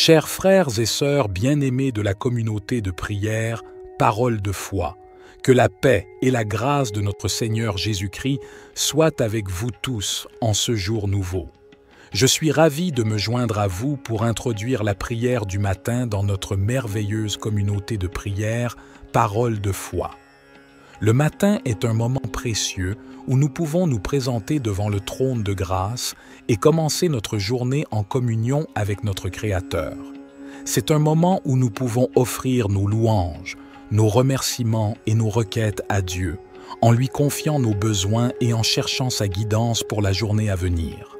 Chers frères et sœurs bien-aimés de la communauté de prière, Parole de foi, que la paix et la grâce de notre Seigneur Jésus-Christ soient avec vous tous en ce jour nouveau. Je suis ravi de me joindre à vous pour introduire la prière du matin dans notre merveilleuse communauté de prière, Parole de foi. Le matin est un moment précieux où nous pouvons nous présenter devant le trône de grâce et commencer notre journée en communion avec notre Créateur. C'est un moment où nous pouvons offrir nos louanges, nos remerciements et nos requêtes à Dieu, en lui confiant nos besoins et en cherchant sa guidance pour la journée à venir.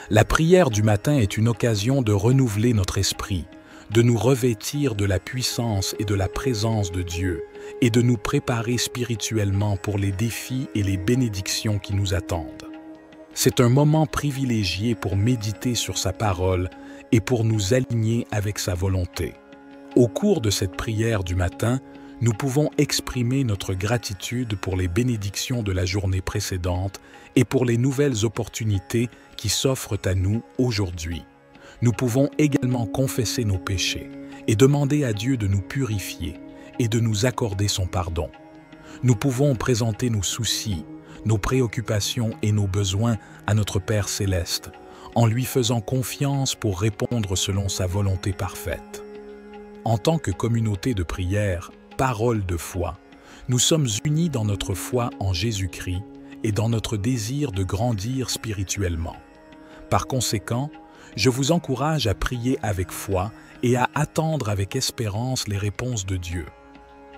La prière du matin est une occasion de renouveler notre esprit, de nous revêtir de la puissance et de la présence de Dieu, et de nous préparer spirituellement pour les défis et les bénédictions qui nous attendent. C'est un moment privilégié pour méditer sur sa parole et pour nous aligner avec sa volonté. Au cours de cette prière du matin, nous pouvons exprimer notre gratitude pour les bénédictions de la journée précédente et pour les nouvelles opportunités qui s'offrent à nous aujourd'hui. Nous pouvons également confesser nos péchés et demander à Dieu de nous purifier et de nous accorder son pardon. Nous pouvons présenter nos soucis, nos préoccupations et nos besoins à notre Père céleste, en lui faisant confiance pour répondre selon sa volonté parfaite. En tant que communauté de prière, Parole de foi, nous sommes unis dans notre foi en Jésus-Christ et dans notre désir de grandir spirituellement. Par conséquent, je vous encourage à prier avec foi et à attendre avec espérance les réponses de Dieu.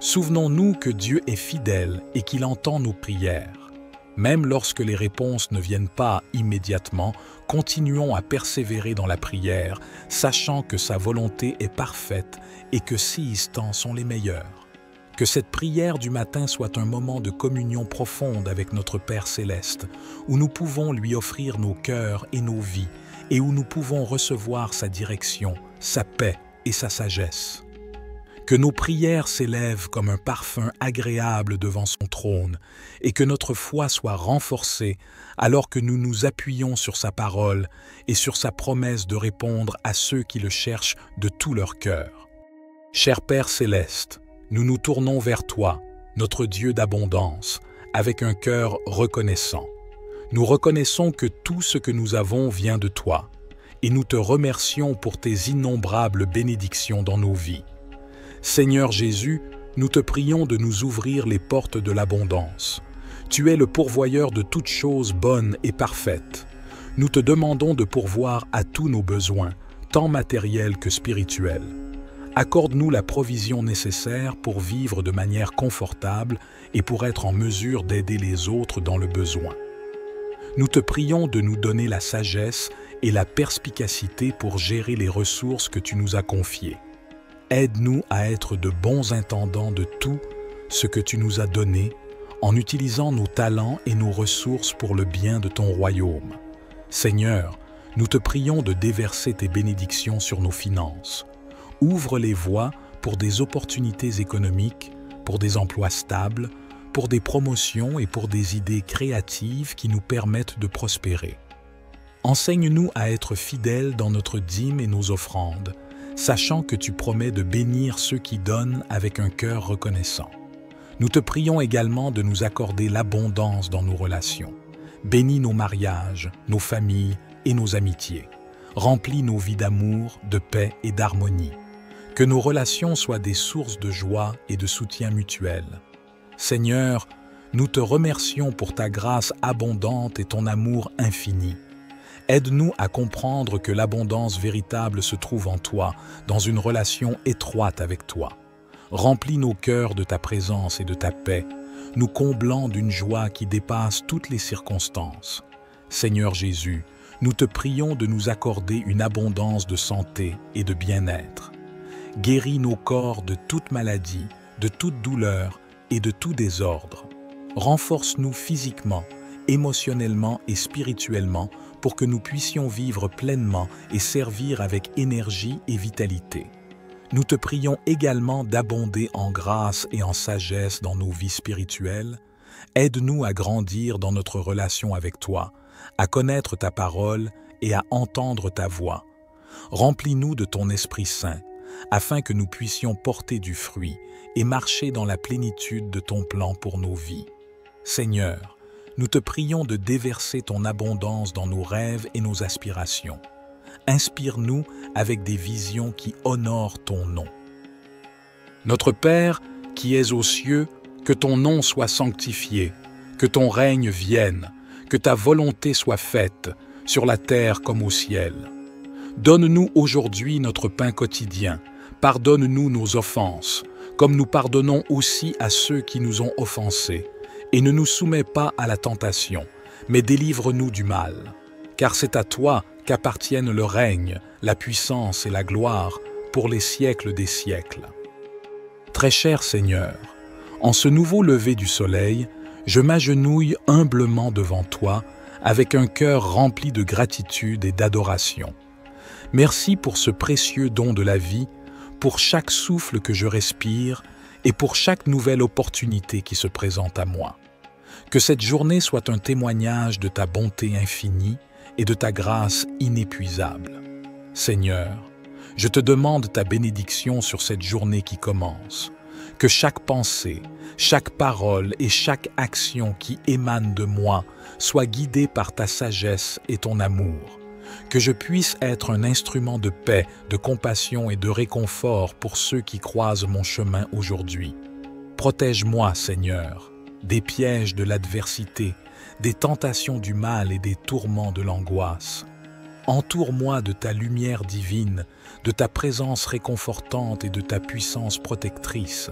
Souvenons-nous que Dieu est fidèle et qu'il entend nos prières. Même lorsque les réponses ne viennent pas immédiatement, continuons à persévérer dans la prière, sachant que sa volonté est parfaite et que ses temps sont les meilleurs. Que cette prière du matin soit un moment de communion profonde avec notre Père céleste, où nous pouvons lui offrir nos cœurs et nos vies, et où nous pouvons recevoir sa direction, sa paix et sa sagesse. Que nos prières s'élèvent comme un parfum agréable devant son trône, et que notre foi soit renforcée alors que nous nous appuyons sur sa parole et sur sa promesse de répondre à ceux qui le cherchent de tout leur cœur. Cher Père céleste, nous nous tournons vers toi, notre Dieu d'abondance, avec un cœur reconnaissant. Nous reconnaissons que tout ce que nous avons vient de toi, et nous te remercions pour tes innombrables bénédictions dans nos vies. Seigneur Jésus, nous te prions de nous ouvrir les portes de l'abondance. Tu es le pourvoyeur de toutes choses bonnes et parfaites. Nous te demandons de pourvoir à tous nos besoins, tant matériels que spirituels. Accorde-nous la provision nécessaire pour vivre de manière confortable et pour être en mesure d'aider les autres dans le besoin. Nous te prions de nous donner la sagesse et la perspicacité pour gérer les ressources que tu nous as confiées. Aide-nous à être de bons intendants de tout ce que tu nous as donné en utilisant nos talents et nos ressources pour le bien de ton royaume. Seigneur, nous te prions de déverser tes bénédictions sur nos finances. Ouvre les voies pour des opportunités économiques, pour des emplois stables, pour des promotions et pour des idées créatives qui nous permettent de prospérer. Enseigne-nous à être fidèles dans notre dîme et nos offrandes, sachant que tu promets de bénir ceux qui donnent avec un cœur reconnaissant. Nous te prions également de nous accorder l'abondance dans nos relations. Bénis nos mariages, nos familles et nos amitiés. Remplis nos vies d'amour, de paix et d'harmonie. Que nos relations soient des sources de joie et de soutien mutuel. Seigneur, nous te remercions pour ta grâce abondante et ton amour infini. Aide-nous à comprendre que l'abondance véritable se trouve en toi, dans une relation étroite avec toi. Remplis nos cœurs de ta présence et de ta paix, nous comblant d'une joie qui dépasse toutes les circonstances. Seigneur Jésus, nous te prions de nous accorder une abondance de santé et de bien-être. Guéris nos corps de toute maladie, de toute douleur et de tout désordre. Renforce-nous physiquement, émotionnellement et spirituellement pour que nous puissions vivre pleinement et servir avec énergie et vitalité. Nous te prions également d'abonder en grâce et en sagesse dans nos vies spirituelles. Aide-nous à grandir dans notre relation avec toi, à connaître ta parole et à entendre ta voix. Remplis-nous de ton Esprit Saint, afin que nous puissions porter du fruit et marcher dans la plénitude de ton plan pour nos vies. Seigneur, nous te prions de déverser ton abondance dans nos rêves et nos aspirations. Inspire-nous avec des visions qui honorent ton nom. Notre Père, qui es aux cieux, que ton nom soit sanctifié, que ton règne vienne, que ta volonté soit faite, sur la terre comme au ciel. Donne-nous aujourd'hui notre pain quotidien, pardonne-nous nos offenses, comme nous pardonnons aussi à ceux qui nous ont offensés, et ne nous soumets pas à la tentation, mais délivre-nous du mal. Car c'est à toi qu'appartiennent le règne, la puissance et la gloire pour les siècles des siècles. Très cher Seigneur, en ce nouveau lever du soleil, je m'agenouille humblement devant toi avec un cœur rempli de gratitude et d'adoration. Merci pour ce précieux don de la vie, pour chaque souffle que je respire et pour chaque nouvelle opportunité qui se présente à moi. Que cette journée soit un témoignage de ta bonté infinie et de ta grâce inépuisable. Seigneur, je te demande ta bénédiction sur cette journée qui commence. Que chaque pensée, chaque parole et chaque action qui émane de moi soit guidée par ta sagesse et ton amour. Que je puisse être un instrument de paix, de compassion et de réconfort pour ceux qui croisent mon chemin aujourd'hui. Protège-moi, Seigneur, des pièges de l'adversité, des tentations du mal et des tourments de l'angoisse. Entoure-moi de ta lumière divine, de ta présence réconfortante et de ta puissance protectrice.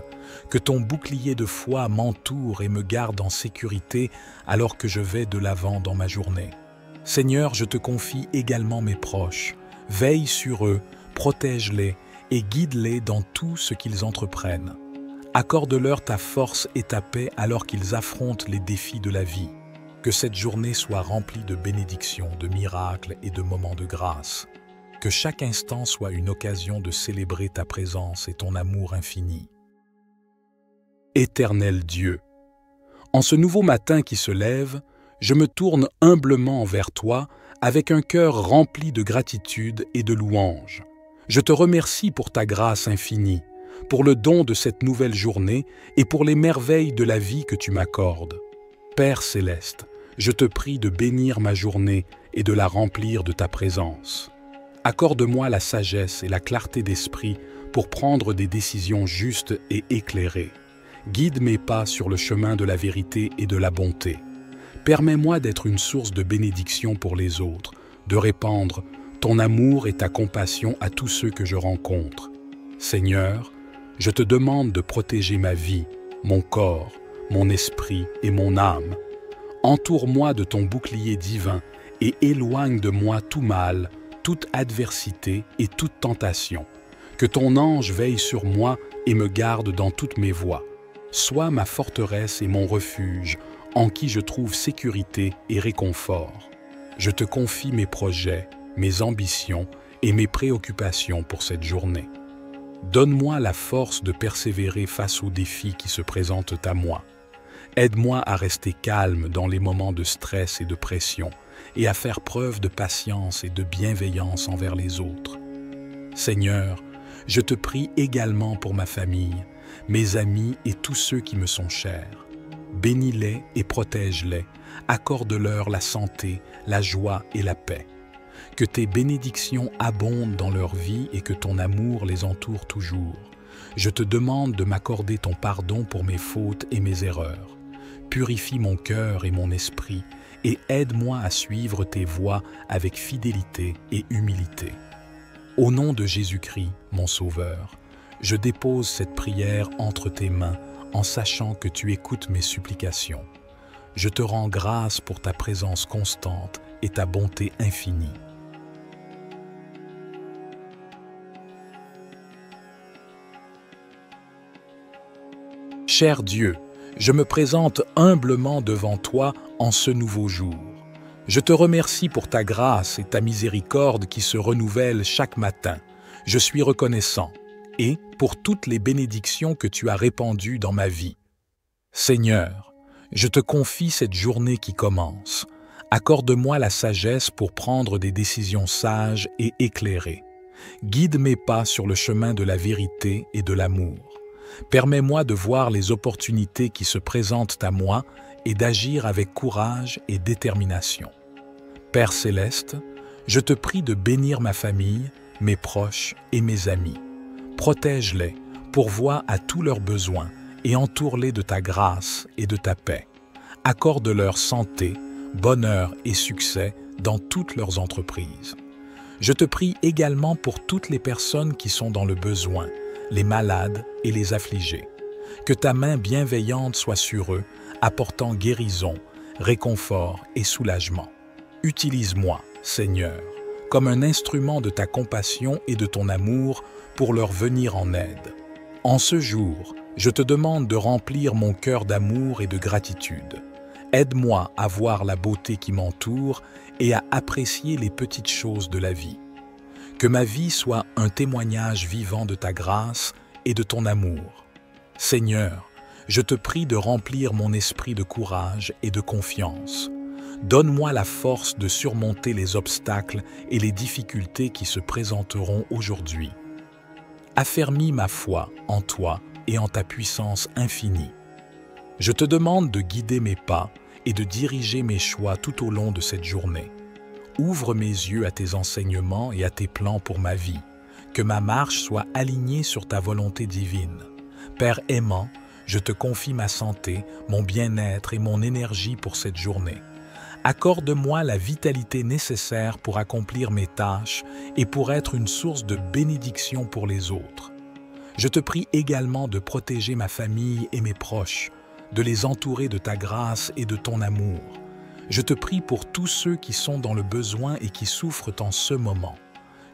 Que ton bouclier de foi m'entoure et me garde en sécurité alors que je vais de l'avant dans ma journée. Seigneur, je te confie également mes proches. Veille sur eux, protège-les et guide-les dans tout ce qu'ils entreprennent. Accorde-leur ta force et ta paix alors qu'ils affrontent les défis de la vie. Que cette journée soit remplie de bénédictions, de miracles et de moments de grâce. Que chaque instant soit une occasion de célébrer ta présence et ton amour infini. Éternel Dieu, en ce nouveau matin qui se lève, je me tourne humblement vers toi avec un cœur rempli de gratitude et de louange. Je te remercie pour ta grâce infinie, pour le don de cette nouvelle journée et pour les merveilles de la vie que tu m'accordes. Père céleste, je te prie de bénir ma journée et de la remplir de ta présence. Accorde-moi la sagesse et la clarté d'esprit pour prendre des décisions justes et éclairées. Guide mes pas sur le chemin de la vérité et de la bonté. Permets-moi d'être une source de bénédiction pour les autres, de répandre ton amour et ta compassion à tous ceux que je rencontre. Seigneur, je te demande de protéger ma vie, mon corps, mon esprit et mon âme. Entoure-moi de ton bouclier divin et éloigne de moi tout mal, toute adversité et toute tentation. Que ton ange veille sur moi et me garde dans toutes mes voies. Sois ma forteresse et mon refuge, en qui je trouve sécurité et réconfort. Je te confie mes projets, mes ambitions et mes préoccupations pour cette journée. Donne-moi la force de persévérer face aux défis qui se présentent à moi. Aide-moi à rester calme dans les moments de stress et de pression et à faire preuve de patience et de bienveillance envers les autres. Seigneur, je te prie également pour ma famille, mes amis et tous ceux qui me sont chers. Bénis-les et protège-les, accorde-leur la santé, la joie et la paix. Que tes bénédictions abondent dans leur vie et que ton amour les entoure toujours. Je te demande de m'accorder ton pardon pour mes fautes et mes erreurs. Purifie mon cœur et mon esprit et aide-moi à suivre tes voies avec fidélité et humilité. Au nom de Jésus-Christ, mon Sauveur, je dépose cette prière entre tes mains en sachant que tu écoutes mes supplications. Je te rends grâce pour ta présence constante et ta bonté infinie. Cher Dieu, je me présente humblement devant toi en ce nouveau jour. Je te remercie pour ta grâce et ta miséricorde qui se renouvellent chaque matin. Je suis reconnaissant et pour toutes les bénédictions que tu as répandues dans ma vie. Seigneur, je te confie cette journée qui commence. Accorde-moi la sagesse pour prendre des décisions sages et éclairées. Guide mes pas sur le chemin de la vérité et de l'amour. Permets-moi de voir les opportunités qui se présentent à moi et d'agir avec courage et détermination. Père céleste, je te prie de bénir ma famille, mes proches et mes amis. Protège-les, pourvois à tous leurs besoins et entoure-les de ta grâce et de ta paix. Accorde-leur santé, bonheur et succès dans toutes leurs entreprises. Je te prie également pour toutes les personnes qui sont dans le besoin, les malades et les affligés. Que ta main bienveillante soit sur eux, apportant guérison, réconfort et soulagement. Utilise-moi, Seigneur, comme un instrument de ta compassion et de ton amour pour leur venir en aide. En ce jour, je te demande de remplir mon cœur d'amour et de gratitude. Aide-moi à voir la beauté qui m'entoure et à apprécier les petites choses de la vie. Que ma vie soit un témoignage vivant de ta grâce et de ton amour. Seigneur, je te prie de remplir mon esprit de courage et de confiance. Donne-moi la force de surmonter les obstacles et les difficultés qui se présenteront aujourd'hui. Affermis ma foi en toi et en ta puissance infinie. Je te demande de guider mes pas et de diriger mes choix tout au long de cette journée. Ouvre mes yeux à tes enseignements et à tes plans pour ma vie. Que ma marche soit alignée sur ta volonté divine. Père aimant, je te confie ma santé, mon bien-être et mon énergie pour cette journée. Accorde-moi la vitalité nécessaire pour accomplir mes tâches et pour être une source de bénédiction pour les autres. Je te prie également de protéger ma famille et mes proches, de les entourer de ta grâce et de ton amour. Je te prie pour tous ceux qui sont dans le besoin et qui souffrent en ce moment.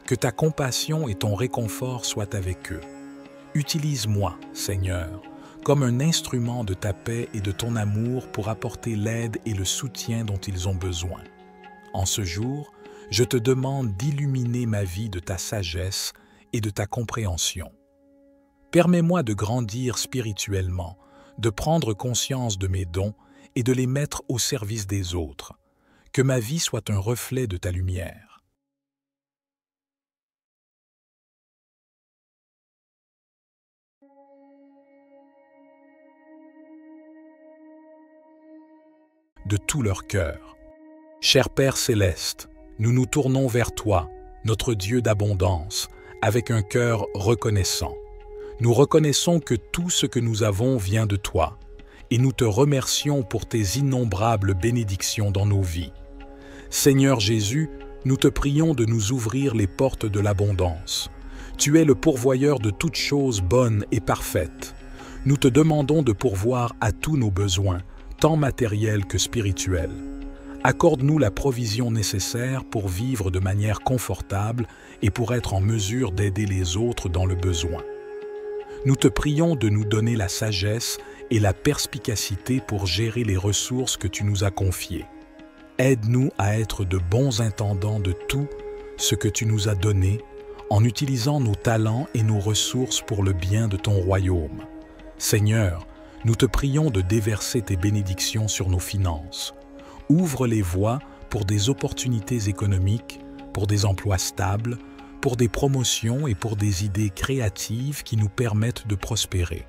Que ta compassion et ton réconfort soient avec eux. Utilise-moi, Seigneur, comme un instrument de ta paix et de ton amour pour apporter l'aide et le soutien dont ils ont besoin. En ce jour, je te demande d'illuminer ma vie de ta sagesse et de ta compréhension. Permets-moi de grandir spirituellement, de prendre conscience de mes dons et de les mettre au service des autres. Que ma vie soit un reflet de ta lumière. De tout leur cœur. Cher Père céleste, nous nous tournons vers toi, notre Dieu d'abondance, avec un cœur reconnaissant. Nous reconnaissons que tout ce que nous avons vient de toi, et nous te remercions pour tes innombrables bénédictions dans nos vies. Seigneur Jésus, nous te prions de nous ouvrir les portes de l'abondance. Tu es le pourvoyeur de toutes choses bonnes et parfaites. Nous te demandons de pourvoir à tous nos besoins, tant matériels que spirituels. Accorde-nous la provision nécessaire pour vivre de manière confortable et pour être en mesure d'aider les autres dans le besoin. Nous te prions de nous donner la sagesse et la perspicacité pour gérer les ressources que tu nous as confiées. Aide-nous à être de bons intendants de tout ce que tu nous as donné en utilisant nos talents et nos ressources pour le bien de ton royaume. Seigneur, nous te prions de déverser tes bénédictions sur nos finances. Ouvre les voies pour des opportunités économiques, pour des emplois stables, pour des promotions et pour des idées créatives qui nous permettent de prospérer.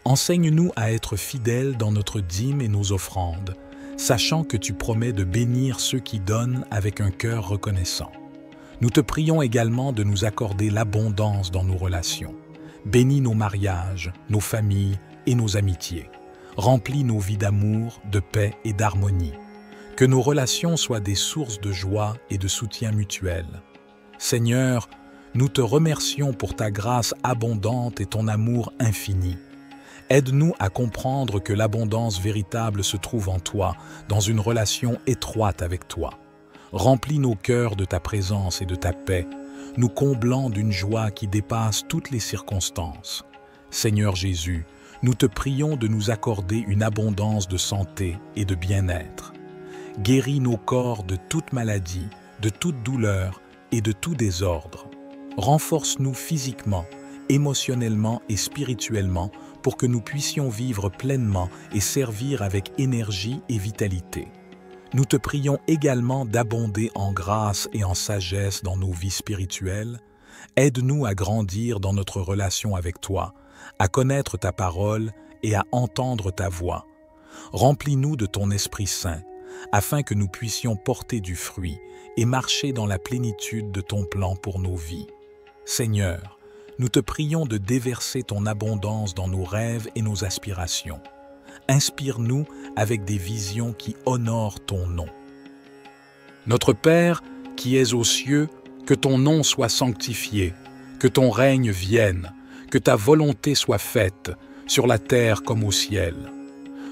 Enseigne-nous à être fidèles dans notre dîme et nos offrandes, sachant que tu promets de bénir ceux qui donnent avec un cœur reconnaissant. Nous te prions également de nous accorder l'abondance dans nos relations. Bénis nos mariages, nos familles et nos amitiés. Remplis nos vies d'amour, de paix et d'harmonie. Que nos relations soient des sources de joie et de soutien mutuel. Seigneur, nous te remercions pour ta grâce abondante et ton amour infini. Aide-nous à comprendre que l'abondance véritable se trouve en toi, dans une relation étroite avec toi. Remplis nos cœurs de ta présence et de ta paix, nous comblant d'une joie qui dépasse toutes les circonstances. Seigneur Jésus, nous te prions de nous accorder une abondance de santé et de bien-être. Guéris nos corps de toute maladie, de toute douleur et de tout désordre. Renforce-nous physiquement, émotionnellement et spirituellement pour que nous puissions vivre pleinement et servir avec énergie et vitalité. Nous te prions également d'abonder en grâce et en sagesse dans nos vies spirituelles, Aide-nous à grandir dans notre relation avec toi, à connaître ta parole et à entendre ta voix. Remplis-nous de ton Esprit Saint, afin que nous puissions porter du fruit et marcher dans la plénitude de ton plan pour nos vies. Seigneur, nous te prions de déverser ton abondance dans nos rêves et nos aspirations. Inspire-nous avec des visions qui honorent ton nom. Notre Père, qui es aux cieux, que ton nom soit sanctifié, que ton règne vienne, que ta volonté soit faite, sur la terre comme au ciel.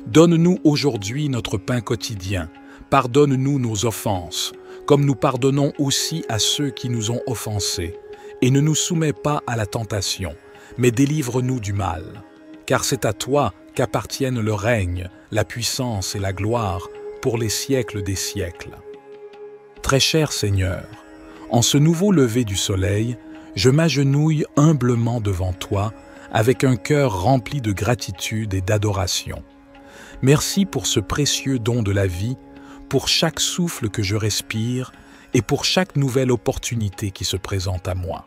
Donne-nous aujourd'hui notre pain quotidien, pardonne-nous nos offenses, comme nous pardonnons aussi à ceux qui nous ont offensés, et ne nous soumets pas à la tentation, mais délivre-nous du mal. Car c'est à toi qu'appartiennent le règne, la puissance et la gloire pour les siècles des siècles. Très cher Seigneur, en ce nouveau lever du soleil, je m'agenouille humblement devant toi avec un cœur rempli de gratitude et d'adoration. Merci pour ce précieux don de la vie, pour chaque souffle que je respire et pour chaque nouvelle opportunité qui se présente à moi.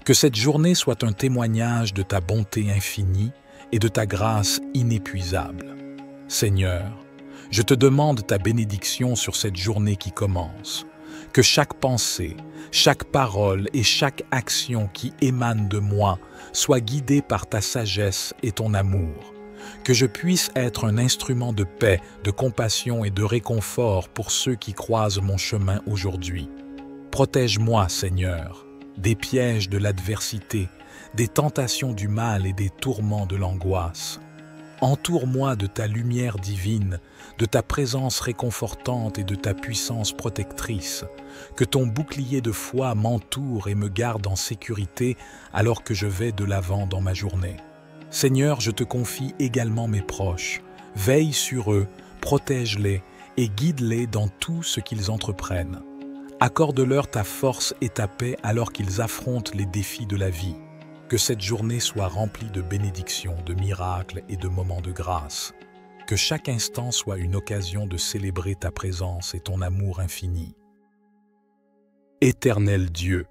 Que cette journée soit un témoignage de ta bonté infinie et de ta grâce inépuisable. Seigneur, je te demande ta bénédiction sur cette journée qui commence. Que chaque pensée, chaque parole et chaque action qui émane de moi soit guidée par ta sagesse et ton amour. Que je puisse être un instrument de paix, de compassion et de réconfort pour ceux qui croisent mon chemin aujourd'hui. Protège-moi, Seigneur, des pièges de l'adversité, des tentations du mal et des tourments de l'angoisse. Entoure-moi de ta lumière divine, de ta présence réconfortante et de ta puissance protectrice. Que ton bouclier de foi m'entoure et me garde en sécurité alors que je vais de l'avant dans ma journée. Seigneur, je te confie également mes proches. Veille sur eux, protège-les et guide-les dans tout ce qu'ils entreprennent. Accorde-leur ta force et ta paix alors qu'ils affrontent les défis de la vie. Que cette journée soit remplie de bénédictions, de miracles et de moments de grâce. Que chaque instant soit une occasion de célébrer ta présence et ton amour infini. Éternel Dieu,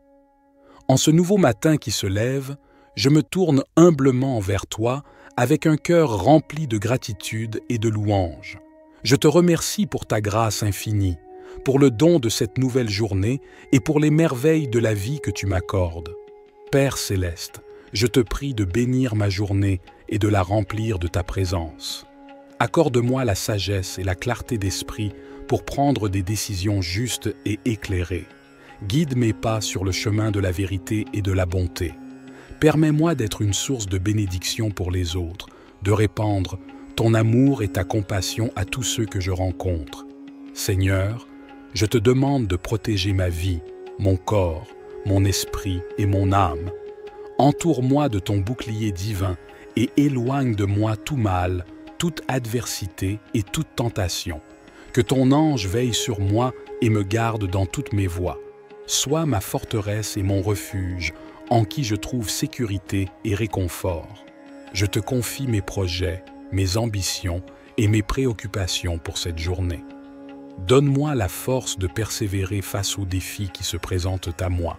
en ce nouveau matin qui se lève, je me tourne humblement vers toi avec un cœur rempli de gratitude et de louange. Je te remercie pour ta grâce infinie, pour le don de cette nouvelle journée et pour les merveilles de la vie que tu m'accordes. Père céleste, je te prie de bénir ma journée et de la remplir de ta présence. Accorde-moi la sagesse et la clarté d'esprit pour prendre des décisions justes et éclairées. Guide mes pas sur le chemin de la vérité et de la bonté. Permets-moi d'être une source de bénédiction pour les autres, de répandre ton amour et ta compassion à tous ceux que je rencontre. Seigneur, je te demande de protéger ma vie, mon corps, mon esprit et mon âme. Entoure-moi de ton bouclier divin et éloigne de moi tout mal, toute adversité et toute tentation. Que ton ange veille sur moi et me garde dans toutes mes voies. Sois ma forteresse et mon refuge, en qui je trouve sécurité et réconfort. Je te confie mes projets, mes ambitions et mes préoccupations pour cette journée. Donne-moi la force de persévérer face aux défis qui se présentent à moi.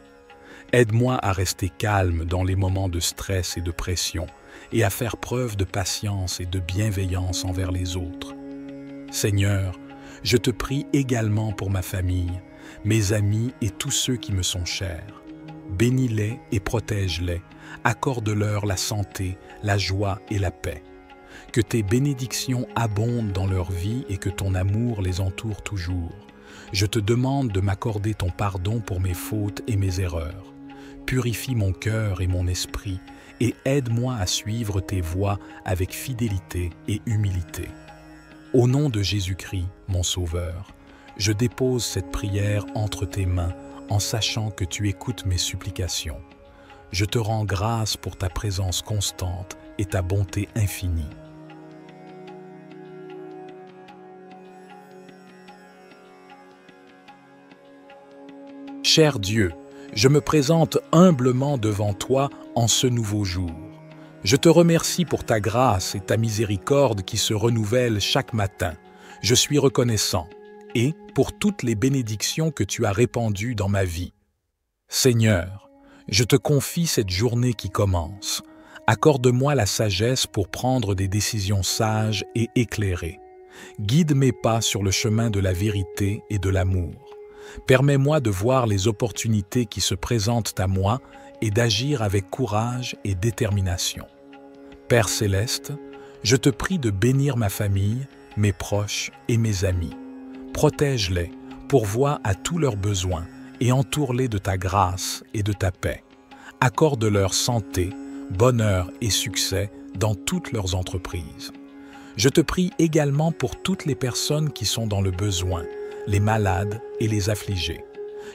Aide-moi à rester calme dans les moments de stress et de pression et à faire preuve de patience et de bienveillance envers les autres. Seigneur, je te prie également pour ma famille, mes amis et tous ceux qui me sont chers. Bénis-les et protège-les, accorde-leur la santé, la joie et la paix. Que tes bénédictions abondent dans leur vie et que ton amour les entoure toujours. Je te demande de m'accorder ton pardon pour mes fautes et mes erreurs. Purifie mon cœur et mon esprit et aide-moi à suivre tes voies avec fidélité et humilité. Au nom de Jésus-Christ, mon Sauveur, je dépose cette prière entre tes mains en sachant que tu écoutes mes supplications. Je te rends grâce pour ta présence constante et ta bonté infinie. Cher Dieu, je me présente humblement devant toi en ce nouveau jour. Je te remercie pour ta grâce et ta miséricorde qui se renouvellent chaque matin. Je suis reconnaissant et pour toutes les bénédictions que tu as répandues dans ma vie. Seigneur, Je te confie cette journée qui commence. Accorde-moi la sagesse pour prendre des décisions sages et éclairées. Guide mes pas sur le chemin de la vérité et de l'amour. Permets-moi de voir les opportunités qui se présentent à moi et d'agir avec courage et détermination. Père céleste, je te prie de bénir ma famille, mes proches et mes amis. Protège-les, pourvois à tous leurs besoins et entoure-les de ta grâce et de ta paix. Accorde-leur santé, bonheur et succès dans toutes leurs entreprises. Je te prie également pour toutes les personnes qui sont dans le besoin, les malades et les affligés.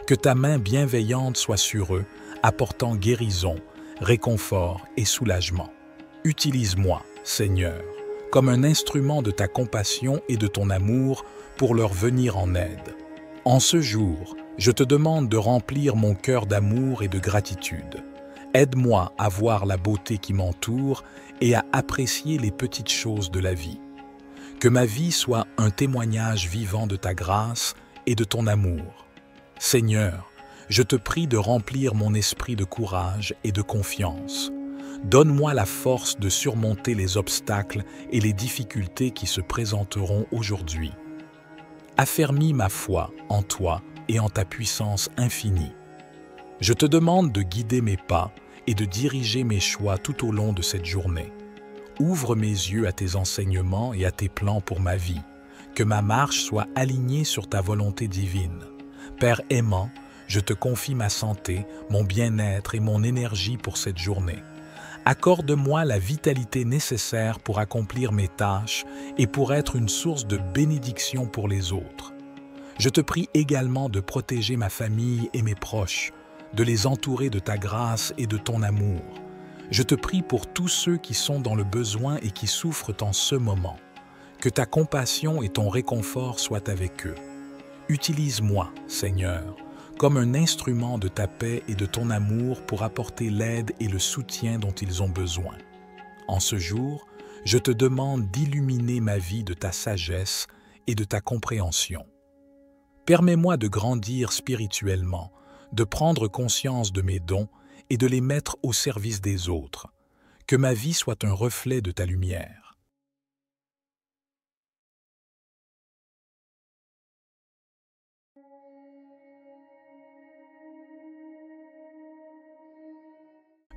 Que ta main bienveillante soit sur eux, apportant guérison, réconfort et soulagement. Utilise-moi, Seigneur, comme un instrument de ta compassion et de ton amour pour leur venir en aide. En ce jour, je te demande de remplir mon cœur d'amour et de gratitude. Aide-moi à voir la beauté qui m'entoure et à apprécier les petites choses de la vie. Que ma vie soit un témoignage vivant de ta grâce et de ton amour. Seigneur, je te prie de remplir mon esprit de courage et de confiance. Donne-moi la force de surmonter les obstacles et les difficultés qui se présenteront aujourd'hui. Affermis ma foi en toi et en ta puissance infinie. Je te demande de guider mes pas et de diriger mes choix tout au long de cette journée. Ouvre mes yeux à tes enseignements et à tes plans pour ma vie. Que ma marche soit alignée sur ta volonté divine. Père aimant, je te confie ma santé, mon bien-être et mon énergie pour cette journée. Accorde-moi la vitalité nécessaire pour accomplir mes tâches et pour être une source de bénédiction pour les autres. Je te prie également de protéger ma famille et mes proches, de les entourer de ta grâce et de ton amour. Je te prie pour tous ceux qui sont dans le besoin et qui souffrent en ce moment. Que ta compassion et ton réconfort soient avec eux. Utilise-moi, Seigneur, comme un instrument de ta paix et de ton amour pour apporter l'aide et le soutien dont ils ont besoin. En ce jour, je te demande d'illuminer ma vie de ta sagesse et de ta compréhension. Permets-moi de grandir spirituellement, de prendre conscience de mes dons et de les mettre au service des autres. Que ma vie soit un reflet de ta lumière.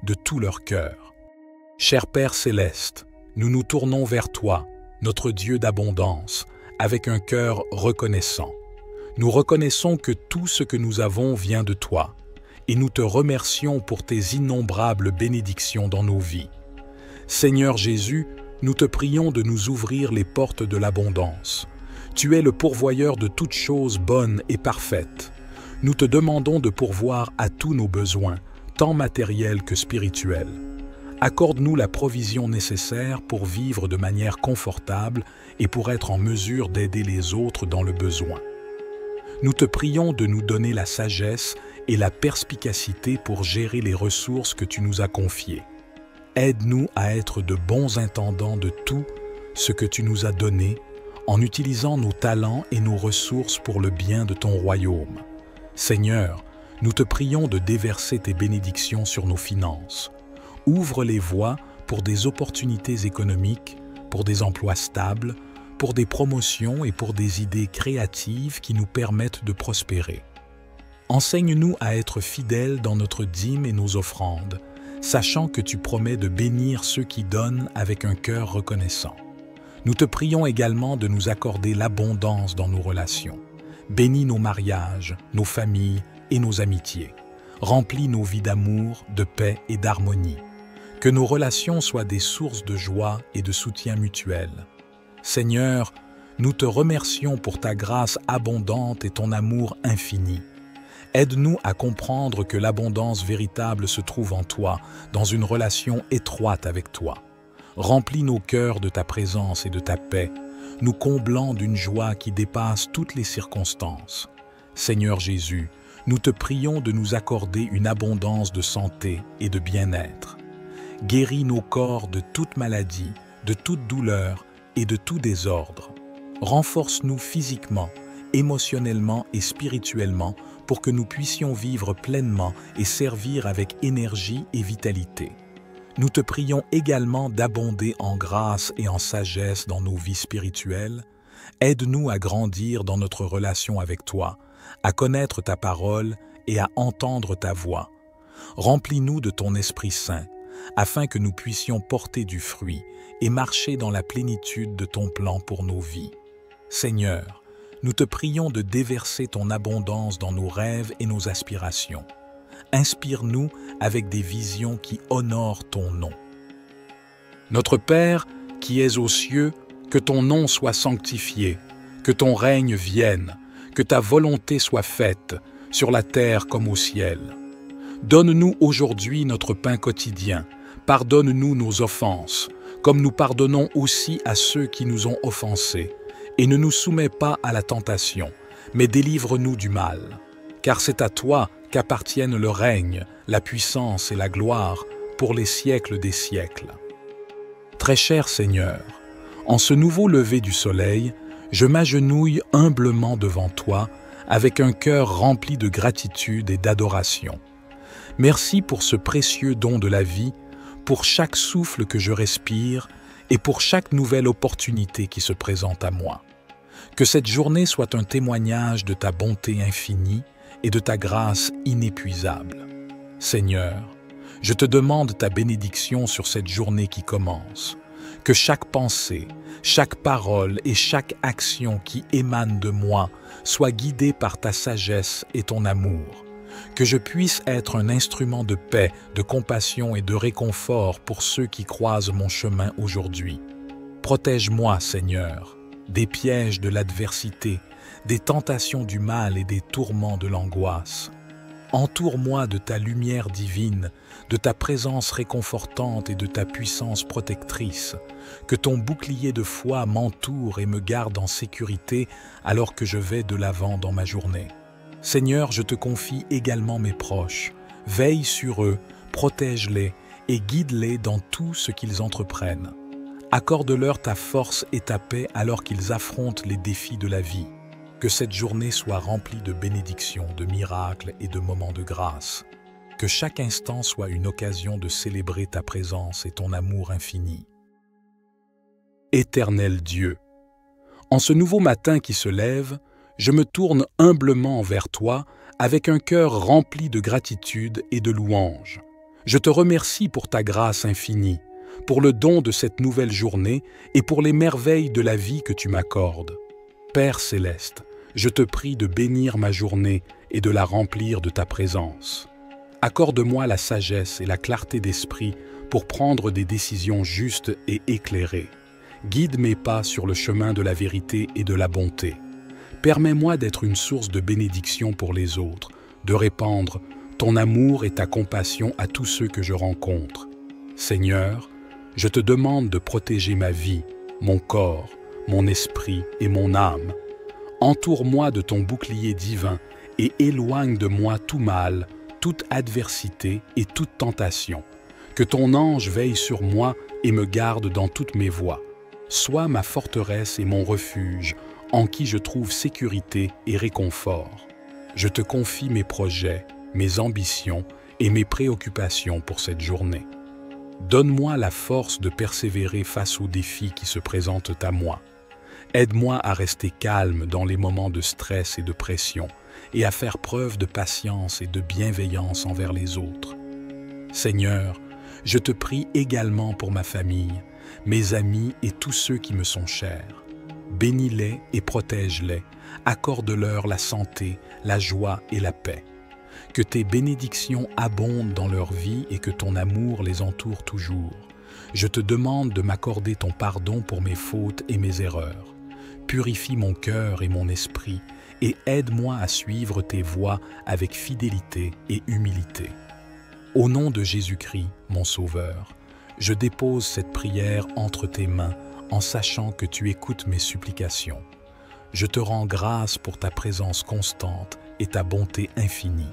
De tout leur cœur. Cher Père céleste, nous nous tournons vers toi, notre Dieu d'abondance, avec un cœur reconnaissant. Nous reconnaissons que tout ce que nous avons vient de toi, et nous te remercions pour tes innombrables bénédictions dans nos vies. Seigneur Jésus, nous te prions de nous ouvrir les portes de l'abondance. Tu es le pourvoyeur de toutes choses bonnes et parfaites. Nous te demandons de pourvoir à tous nos besoins, tant matériels que spirituels. Accorde-nous la provision nécessaire pour vivre de manière confortable et pour être en mesure d'aider les autres dans le besoin. Nous te prions de nous donner la sagesse et la perspicacité pour gérer les ressources que tu nous as confiées. Aide-nous à être de bons intendants de tout ce que tu nous as donné en utilisant nos talents et nos ressources pour le bien de ton royaume. Seigneur, nous te prions de déverser tes bénédictions sur nos finances. Ouvre les voies pour des opportunités économiques, pour des emplois stables, pour des promotions et pour des idées créatives qui nous permettent de prospérer. Enseigne-nous à être fidèles dans notre dîme et nos offrandes, sachant que tu promets de bénir ceux qui donnent avec un cœur reconnaissant. Nous te prions également de nous accorder l'abondance dans nos relations. Bénis nos mariages, nos familles et nos amitiés. Remplis nos vies d'amour, de paix et d'harmonie. Que nos relations soient des sources de joie et de soutien mutuel. Seigneur, nous te remercions pour ta grâce abondante et ton amour infini. Aide-nous à comprendre que l'abondance véritable se trouve en toi, dans une relation étroite avec toi. Remplis nos cœurs de ta présence et de ta paix, nous comblant d'une joie qui dépasse toutes les circonstances. Seigneur Jésus, nous te prions de nous accorder une abondance de santé et de bien-être. Guéris nos corps de toute maladie, de toute douleur et de tout désordre. Renforce-nous physiquement, émotionnellement et spirituellement pour que nous puissions vivre pleinement et servir avec énergie et vitalité. Nous te prions également d'abonder en grâce et en sagesse dans nos vies spirituelles. Aide-nous à grandir dans notre relation avec toi, à connaître ta parole et à entendre ta voix. Remplis-nous de ton Esprit Saint, afin que nous puissions porter du fruit et marcher dans la plénitude de ton plan pour nos vies. Seigneur, nous te prions de déverser ton abondance dans nos rêves et nos aspirations. Inspire-nous avec des visions qui honorent ton nom. Notre Père, qui es aux cieux, que ton nom soit sanctifié, que ton règne vienne, que ta volonté soit faite, sur la terre comme au ciel. Donne-nous aujourd'hui notre pain quotidien. Pardonne-nous nos offenses, comme nous pardonnons aussi à ceux qui nous ont offensés. Et ne nous soumets pas à la tentation, mais délivre-nous du mal. Car c'est à toi qu'appartiennent le règne, la puissance et la gloire pour les siècles des siècles. Très cher Seigneur, en ce nouveau lever du soleil, je m'agenouille humblement devant toi, avec un cœur rempli de gratitude et d'adoration. Merci pour ce précieux don de la vie, pour chaque souffle que je respire et pour chaque nouvelle opportunité qui se présente à moi. Que cette journée soit un témoignage de ta bonté infinie et de ta grâce inépuisable. Seigneur, je te demande ta bénédiction sur cette journée qui commence. Que chaque pensée, chaque parole et chaque action qui émane de moi soit guidée par ta sagesse et ton amour. Que je puisse être un instrument de paix, de compassion et de réconfort pour ceux qui croisent mon chemin aujourd'hui. Protège-moi, Seigneur, des pièges de l'adversité, des tentations du mal et des tourments de l'angoisse. Entoure-moi de ta lumière divine, de ta présence réconfortante et de ta puissance protectrice. Que ton bouclier de foi m'entoure et me garde en sécurité alors que je vais de l'avant dans ma journée. Seigneur, je te confie également mes proches. Veille sur eux, protège-les et guide-les dans tout ce qu'ils entreprennent. Accorde-leur ta force et ta paix alors qu'ils affrontent les défis de la vie. Que cette journée soit remplie de bénédictions, de miracles et de moments de grâce. Que chaque instant soit une occasion de célébrer ta présence et ton amour infini. Éternel Dieu, en ce nouveau matin qui se lève, je me tourne humblement vers toi avec un cœur rempli de gratitude et de louange. Je te remercie pour ta grâce infinie, pour le don de cette nouvelle journée et pour les merveilles de la vie que tu m'accordes. Père céleste, je te prie de bénir ma journée et de la remplir de ta présence. Accorde-moi la sagesse et la clarté d'esprit pour prendre des décisions justes et éclairées. Guide mes pas sur le chemin de la vérité et de la bonté. Permets-moi d'être une source de bénédiction pour les autres, de répandre ton amour et ta compassion à tous ceux que je rencontre. Seigneur, je te demande de protéger ma vie, mon corps, mon esprit et mon âme. Entoure-moi de ton bouclier divin et éloigne de moi tout mal, toute adversité et toute tentation. Que ton ange veille sur moi et me garde dans toutes mes voies. Sois ma forteresse et mon refuge, en qui je trouve sécurité et réconfort. Je te confie mes projets, mes ambitions et mes préoccupations pour cette journée. Donne-moi la force de persévérer face aux défis qui se présentent à moi. Aide-moi à rester calme dans les moments de stress et de pression et à faire preuve de patience et de bienveillance envers les autres. Seigneur, je te prie également pour ma famille, mes amis et tous ceux qui me sont chers. Bénis-les et protège-les, accorde-leur la santé, la joie et la paix. Que tes bénédictions abondent dans leur vie et que ton amour les entoure toujours. Je te demande de m'accorder ton pardon pour mes fautes et mes erreurs. Purifie mon cœur et mon esprit et aide-moi à suivre tes voies avec fidélité et humilité. Au nom de Jésus-Christ, mon Sauveur, je dépose cette prière entre tes mains en sachant que tu écoutes mes supplications. Je te rends grâce pour ta présence constante et ta bonté infinie.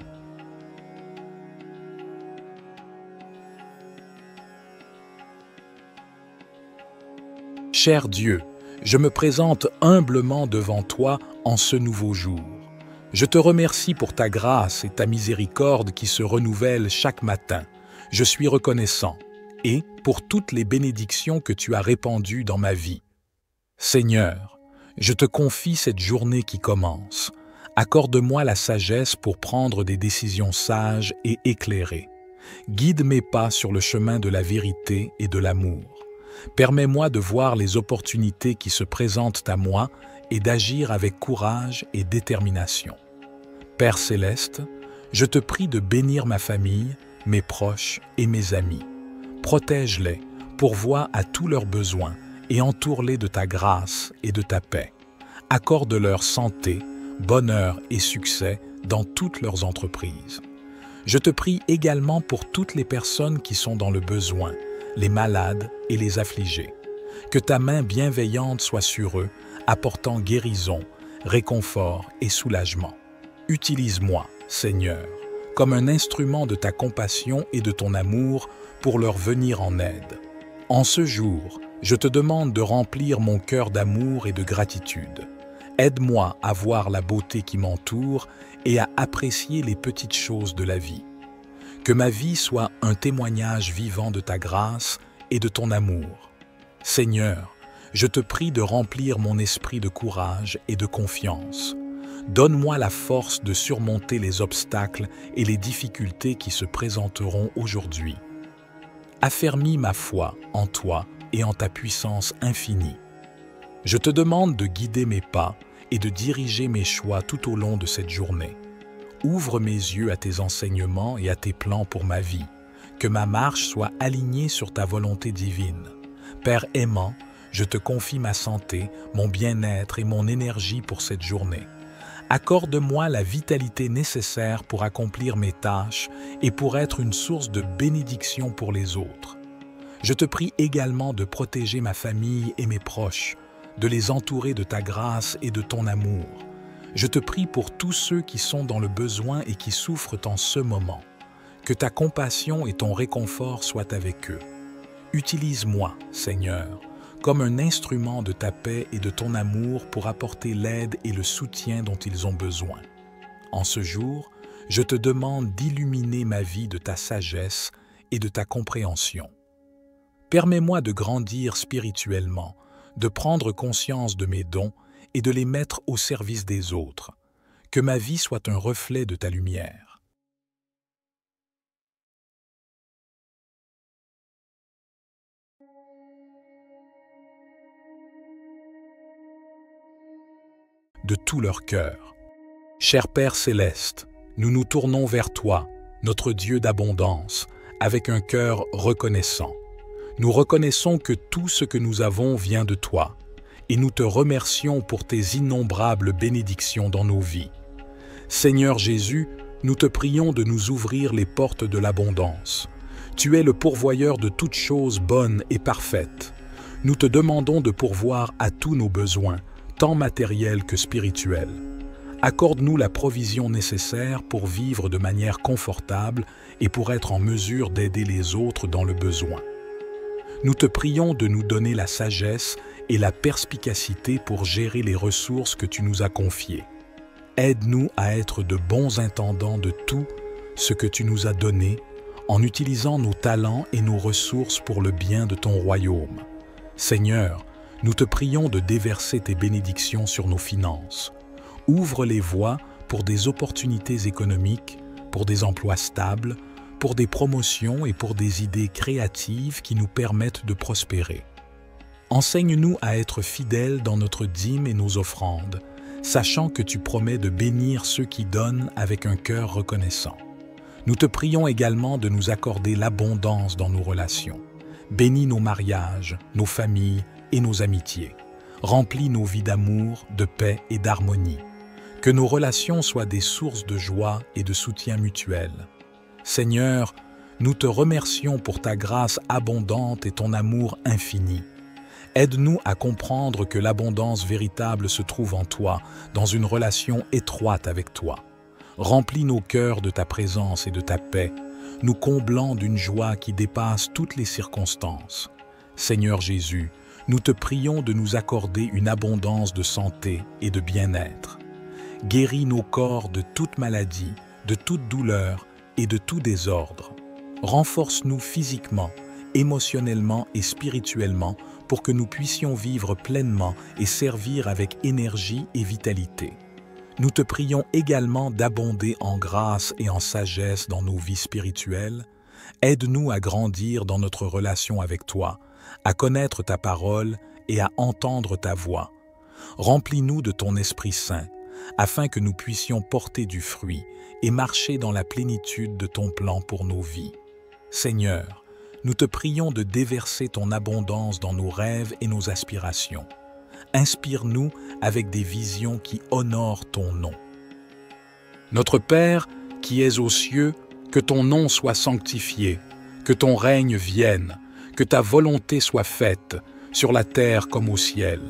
Cher Dieu, je me présente humblement devant toi en ce nouveau jour. Je te remercie pour ta grâce et ta miséricorde qui se renouvellent chaque matin. Je suis reconnaissant et pour toutes les bénédictions que tu as répandues dans ma vie. Seigneur, je te confie cette journée qui commence. Accorde-moi la sagesse pour prendre des décisions sages et éclairées. Guide mes pas sur le chemin de la vérité et de l'amour. Permets-moi de voir les opportunités qui se présentent à moi et d'agir avec courage et détermination. Père céleste, je te prie de bénir ma famille, mes proches et mes amis. Protège-les, pourvois à tous leurs besoins et entoure-les de ta grâce et de ta paix. Accorde-leur santé, bonheur et succès dans toutes leurs entreprises. Je te prie également pour toutes les personnes qui sont dans le besoin, les malades et les affligés. Que ta main bienveillante soit sur eux, apportant guérison, réconfort et soulagement. Utilise-moi, Seigneur, comme un instrument de ta compassion et de ton amour pour leur venir en aide. En ce jour, je te demande de remplir mon cœur d'amour et de gratitude. Aide-moi à voir la beauté qui m'entoure et à apprécier les petites choses de la vie. Que ma vie soit un témoignage vivant de ta grâce et de ton amour. Seigneur, je te prie de remplir mon esprit de courage et de confiance. Donne-moi la force de surmonter les obstacles et les difficultés qui se présenteront aujourd'hui. Affermis ma foi en toi et en ta puissance infinie. Je te demande de guider mes pas et de diriger mes choix tout au long de cette journée. Ouvre mes yeux à tes enseignements et à tes plans pour ma vie. Que ma marche soit alignée sur ta volonté divine. Père aimant, je te confie ma santé, mon bien-être et mon énergie pour cette journée. Accorde-moi la vitalité nécessaire pour accomplir mes tâches et pour être une source de bénédiction pour les autres. Je te prie également de protéger ma famille et mes proches, de les entourer de ta grâce et de ton amour. Je te prie pour tous ceux qui sont dans le besoin et qui souffrent en ce moment. Que ta compassion et ton réconfort soient avec eux. Utilise-moi, Seigneur, comme un instrument de ta paix et de ton amour pour apporter l'aide et le soutien dont ils ont besoin. En ce jour, je te demande d'illuminer ma vie de ta sagesse et de ta compréhension. Permets-moi de grandir spirituellement, de prendre conscience de mes dons et de les mettre au service des autres. Que ma vie soit un reflet de ta lumière. De tout leur cœur. Cher Père céleste, nous nous tournons vers toi, notre Dieu d'abondance, avec un cœur reconnaissant. Nous reconnaissons que tout ce que nous avons vient de toi, et nous te remercions pour tes innombrables bénédictions dans nos vies. Seigneur Jésus, nous te prions de nous ouvrir les portes de l'abondance. Tu es le pourvoyeur de toutes choses bonnes et parfaites. Nous te demandons de pourvoir à tous nos besoins, tant matériels que spirituels. Accorde-nous la provision nécessaire pour vivre de manière confortable et pour être en mesure d'aider les autres dans le besoin. Nous te prions de nous donner la sagesse et la perspicacité pour gérer les ressources que tu nous as confiées. Aide-nous à être de bons intendants de tout ce que tu nous as donné en utilisant nos talents et nos ressources pour le bien de ton royaume. Seigneur, nous te prions de déverser tes bénédictions sur nos finances. Ouvre les voies pour des opportunités économiques, pour des emplois stables, pour des promotions et pour des idées créatives qui nous permettent de prospérer. Enseigne-nous à être fidèles dans notre dîme et nos offrandes, sachant que tu promets de bénir ceux qui donnent avec un cœur reconnaissant. Nous te prions également de nous accorder l'abondance dans nos relations. Bénis nos mariages, nos familles et nos amitiés. Remplis nos vies d'amour, de paix et d'harmonie. Que nos relations soient des sources de joie et de soutien mutuel. Seigneur, nous te remercions pour ta grâce abondante et ton amour infini. Aide-nous à comprendre que l'abondance véritable se trouve en toi, dans une relation étroite avec toi. Remplis nos cœurs de ta présence et de ta paix, nous comblant d'une joie qui dépasse toutes les circonstances. Seigneur Jésus, nous te prions de nous accorder une abondance de santé et de bien-être. Guéris nos corps de toute maladie, de toute douleur et de tout désordre. Renforce-nous physiquement, émotionnellement et spirituellement pour que nous puissions vivre pleinement et servir avec énergie et vitalité. Nous te prions également d'abonder en grâce et en sagesse dans nos vies spirituelles. Aide-nous à grandir dans notre relation avec toi, à connaître ta parole et à entendre ta voix. Remplis-nous de ton Esprit Saint, afin que nous puissions porter du fruit et marcher dans la plénitude de ton plan pour nos vies. Seigneur, nous te prions de déverser ton abondance dans nos rêves et nos aspirations. Inspire-nous avec des visions qui honorent ton nom. Notre Père, qui es aux cieux, que ton nom soit sanctifié, que ton règne vienne, que ta volonté soit faite, sur la terre comme au ciel.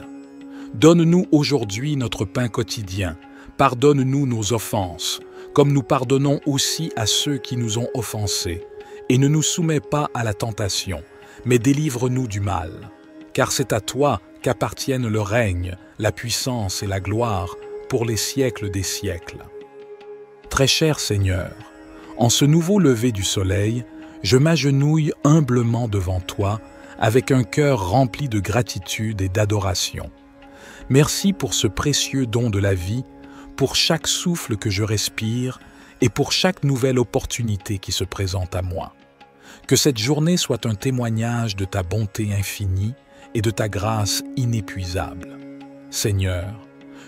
Donne-nous aujourd'hui notre pain quotidien, pardonne-nous nos offenses, comme nous pardonnons aussi à ceux qui nous ont offensés, et ne nous soumets pas à la tentation, mais délivre-nous du mal. Car c'est à toi qu'appartiennent le règne, la puissance et la gloire pour les siècles des siècles. Très cher Seigneur, en ce nouveau lever du soleil, je m'agenouille humblement devant toi avec un cœur rempli de gratitude et d'adoration. Merci pour ce précieux don de la vie, pour chaque souffle que je respire et pour chaque nouvelle opportunité qui se présente à moi. Que cette journée soit un témoignage de ta bonté infinie et de ta grâce inépuisable. Seigneur,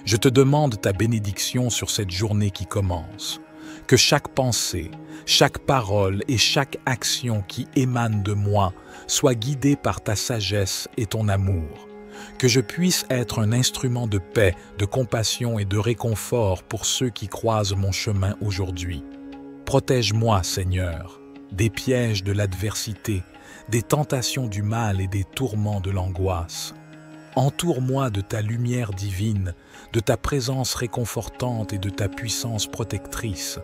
je te demande ta bénédiction sur cette journée qui commence. Que chaque pensée, chaque parole et chaque action qui émane de moi soit guidée par ta sagesse et ton amour. Que je puisse être un instrument de paix, de compassion et de réconfort pour ceux qui croisent mon chemin aujourd'hui. Protège-moi, Seigneur, des pièges de l'adversité, des tentations du mal et des tourments de l'angoisse. Entoure-moi de ta lumière divine, de ta présence réconfortante et de ta puissance protectrice.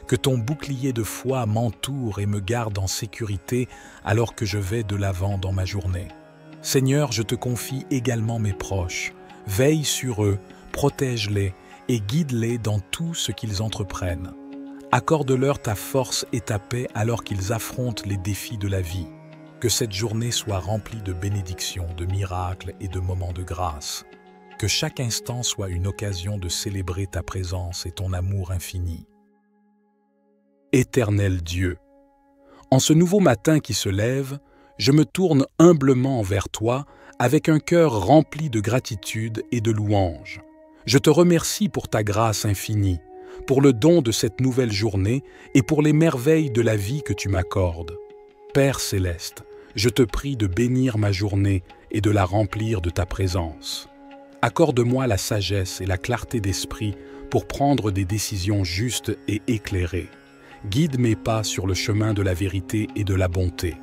Que ton bouclier de foi m'entoure et me garde en sécurité alors que je vais de l'avant dans ma journée. Seigneur, je te confie également mes proches. Veille sur eux, protège-les et guide-les dans tout ce qu'ils entreprennent. Accorde-leur ta force et ta paix alors qu'ils affrontent les défis de la vie. Que cette journée soit remplie de bénédictions, de miracles et de moments de grâce. Que chaque instant soit une occasion de célébrer ta présence et ton amour infini. Éternel Dieu, en ce nouveau matin qui se lève, je me tourne humblement vers toi avec un cœur rempli de gratitude et de louange. Je te remercie pour ta grâce infinie, pour le don de cette nouvelle journée et pour les merveilles de la vie que tu m'accordes. Père céleste, je te prie de bénir ma journée et de la remplir de ta présence. Accorde-moi la sagesse et la clarté d'esprit pour prendre des décisions justes et éclairées. Guide mes pas sur le chemin de la vérité et de la bonté.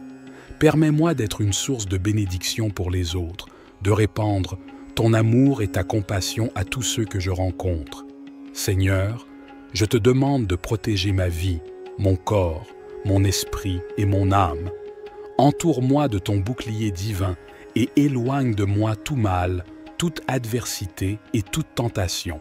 Permets-moi d'être une source de bénédiction pour les autres, de répandre ton amour et ta compassion à tous ceux que je rencontre. Seigneur, je te demande de protéger ma vie, mon corps, mon esprit et mon âme. Entoure-moi de ton bouclier divin et éloigne de moi tout mal, toute adversité et toute tentation.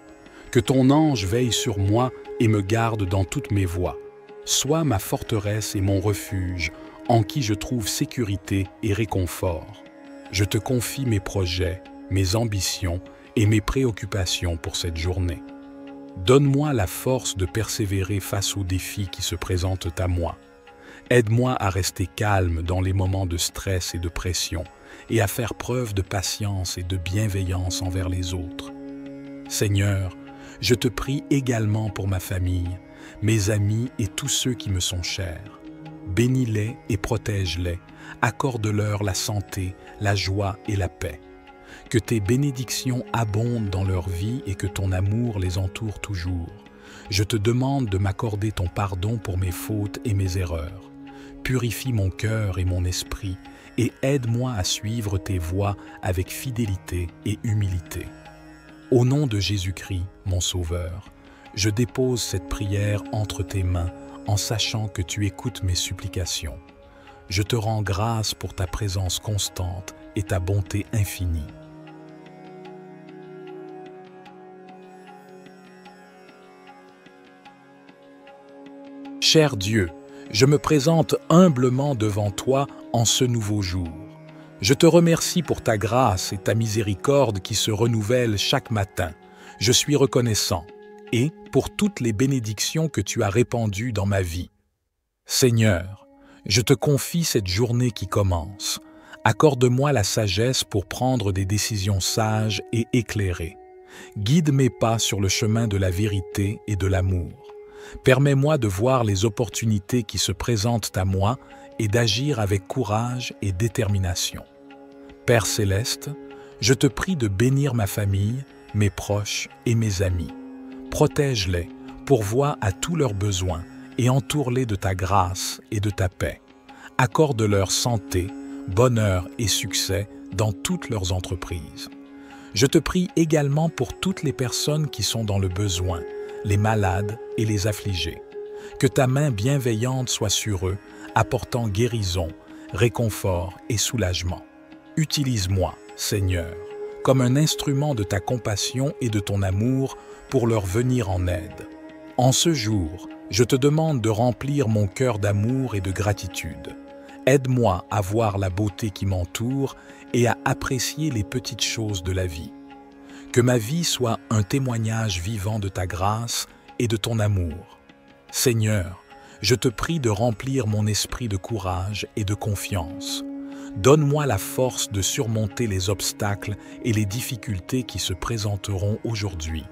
Que ton ange veille sur moi et me garde dans toutes mes voies. Sois ma forteresse et mon refuge, en qui je trouve sécurité et réconfort. Je te confie mes projets, mes ambitions et mes préoccupations pour cette journée. Donne-moi la force de persévérer face aux défis qui se présentent à moi. Aide-moi à rester calme dans les moments de stress et de pression et à faire preuve de patience et de bienveillance envers les autres. Seigneur, je te prie également pour ma famille, mes amis et tous ceux qui me sont chers. Bénis-les et protège-les, accorde-leur la santé, la joie et la paix. Que tes bénédictions abondent dans leur vie et que ton amour les entoure toujours. Je te demande de m'accorder ton pardon pour mes fautes et mes erreurs. Purifie mon cœur et mon esprit et aide-moi à suivre tes voies avec fidélité et humilité. Au nom de Jésus-Christ, mon Sauveur, je dépose cette prière entre tes mains en sachant que tu écoutes mes supplications. Je te rends grâce pour ta présence constante et ta bonté infinie. Cher Dieu, je me présente humblement devant toi en ce nouveau jour. Je te remercie pour ta grâce et ta miséricorde qui se renouvellent chaque matin. Je suis reconnaissant et pour toutes les bénédictions que tu as répandues dans ma vie. Seigneur, je te confie cette journée qui commence. Accorde-moi la sagesse pour prendre des décisions sages et éclairées. Guide mes pas sur le chemin de la vérité et de l'amour. Permets-moi de voir les opportunités qui se présentent à moi et d'agir avec courage et détermination. Père céleste, je te prie de bénir ma famille, mes proches et mes amis. Protège-les, pourvois à tous leurs besoins et entoure-les de ta grâce et de ta paix. Accorde-leur santé, bonheur et succès dans toutes leurs entreprises. Je te prie également pour toutes les personnes qui sont dans le besoin, les malades et les affligés. Que ta main bienveillante soit sur eux, apportant guérison, réconfort et soulagement. Utilise-moi, Seigneur, comme un instrument de ta compassion et de ton amour pour leur venir en aide. En ce jour, je te demande de remplir mon cœur d'amour et de gratitude. Aide-moi à voir la beauté qui m'entoure et à apprécier les petites choses de la vie. Que ma vie soit un témoignage vivant de ta grâce et de ton amour. Seigneur, je te prie de remplir mon esprit de courage et de confiance. Donne-moi la force de surmonter les obstacles et les difficultés qui se présenteront aujourd'hui.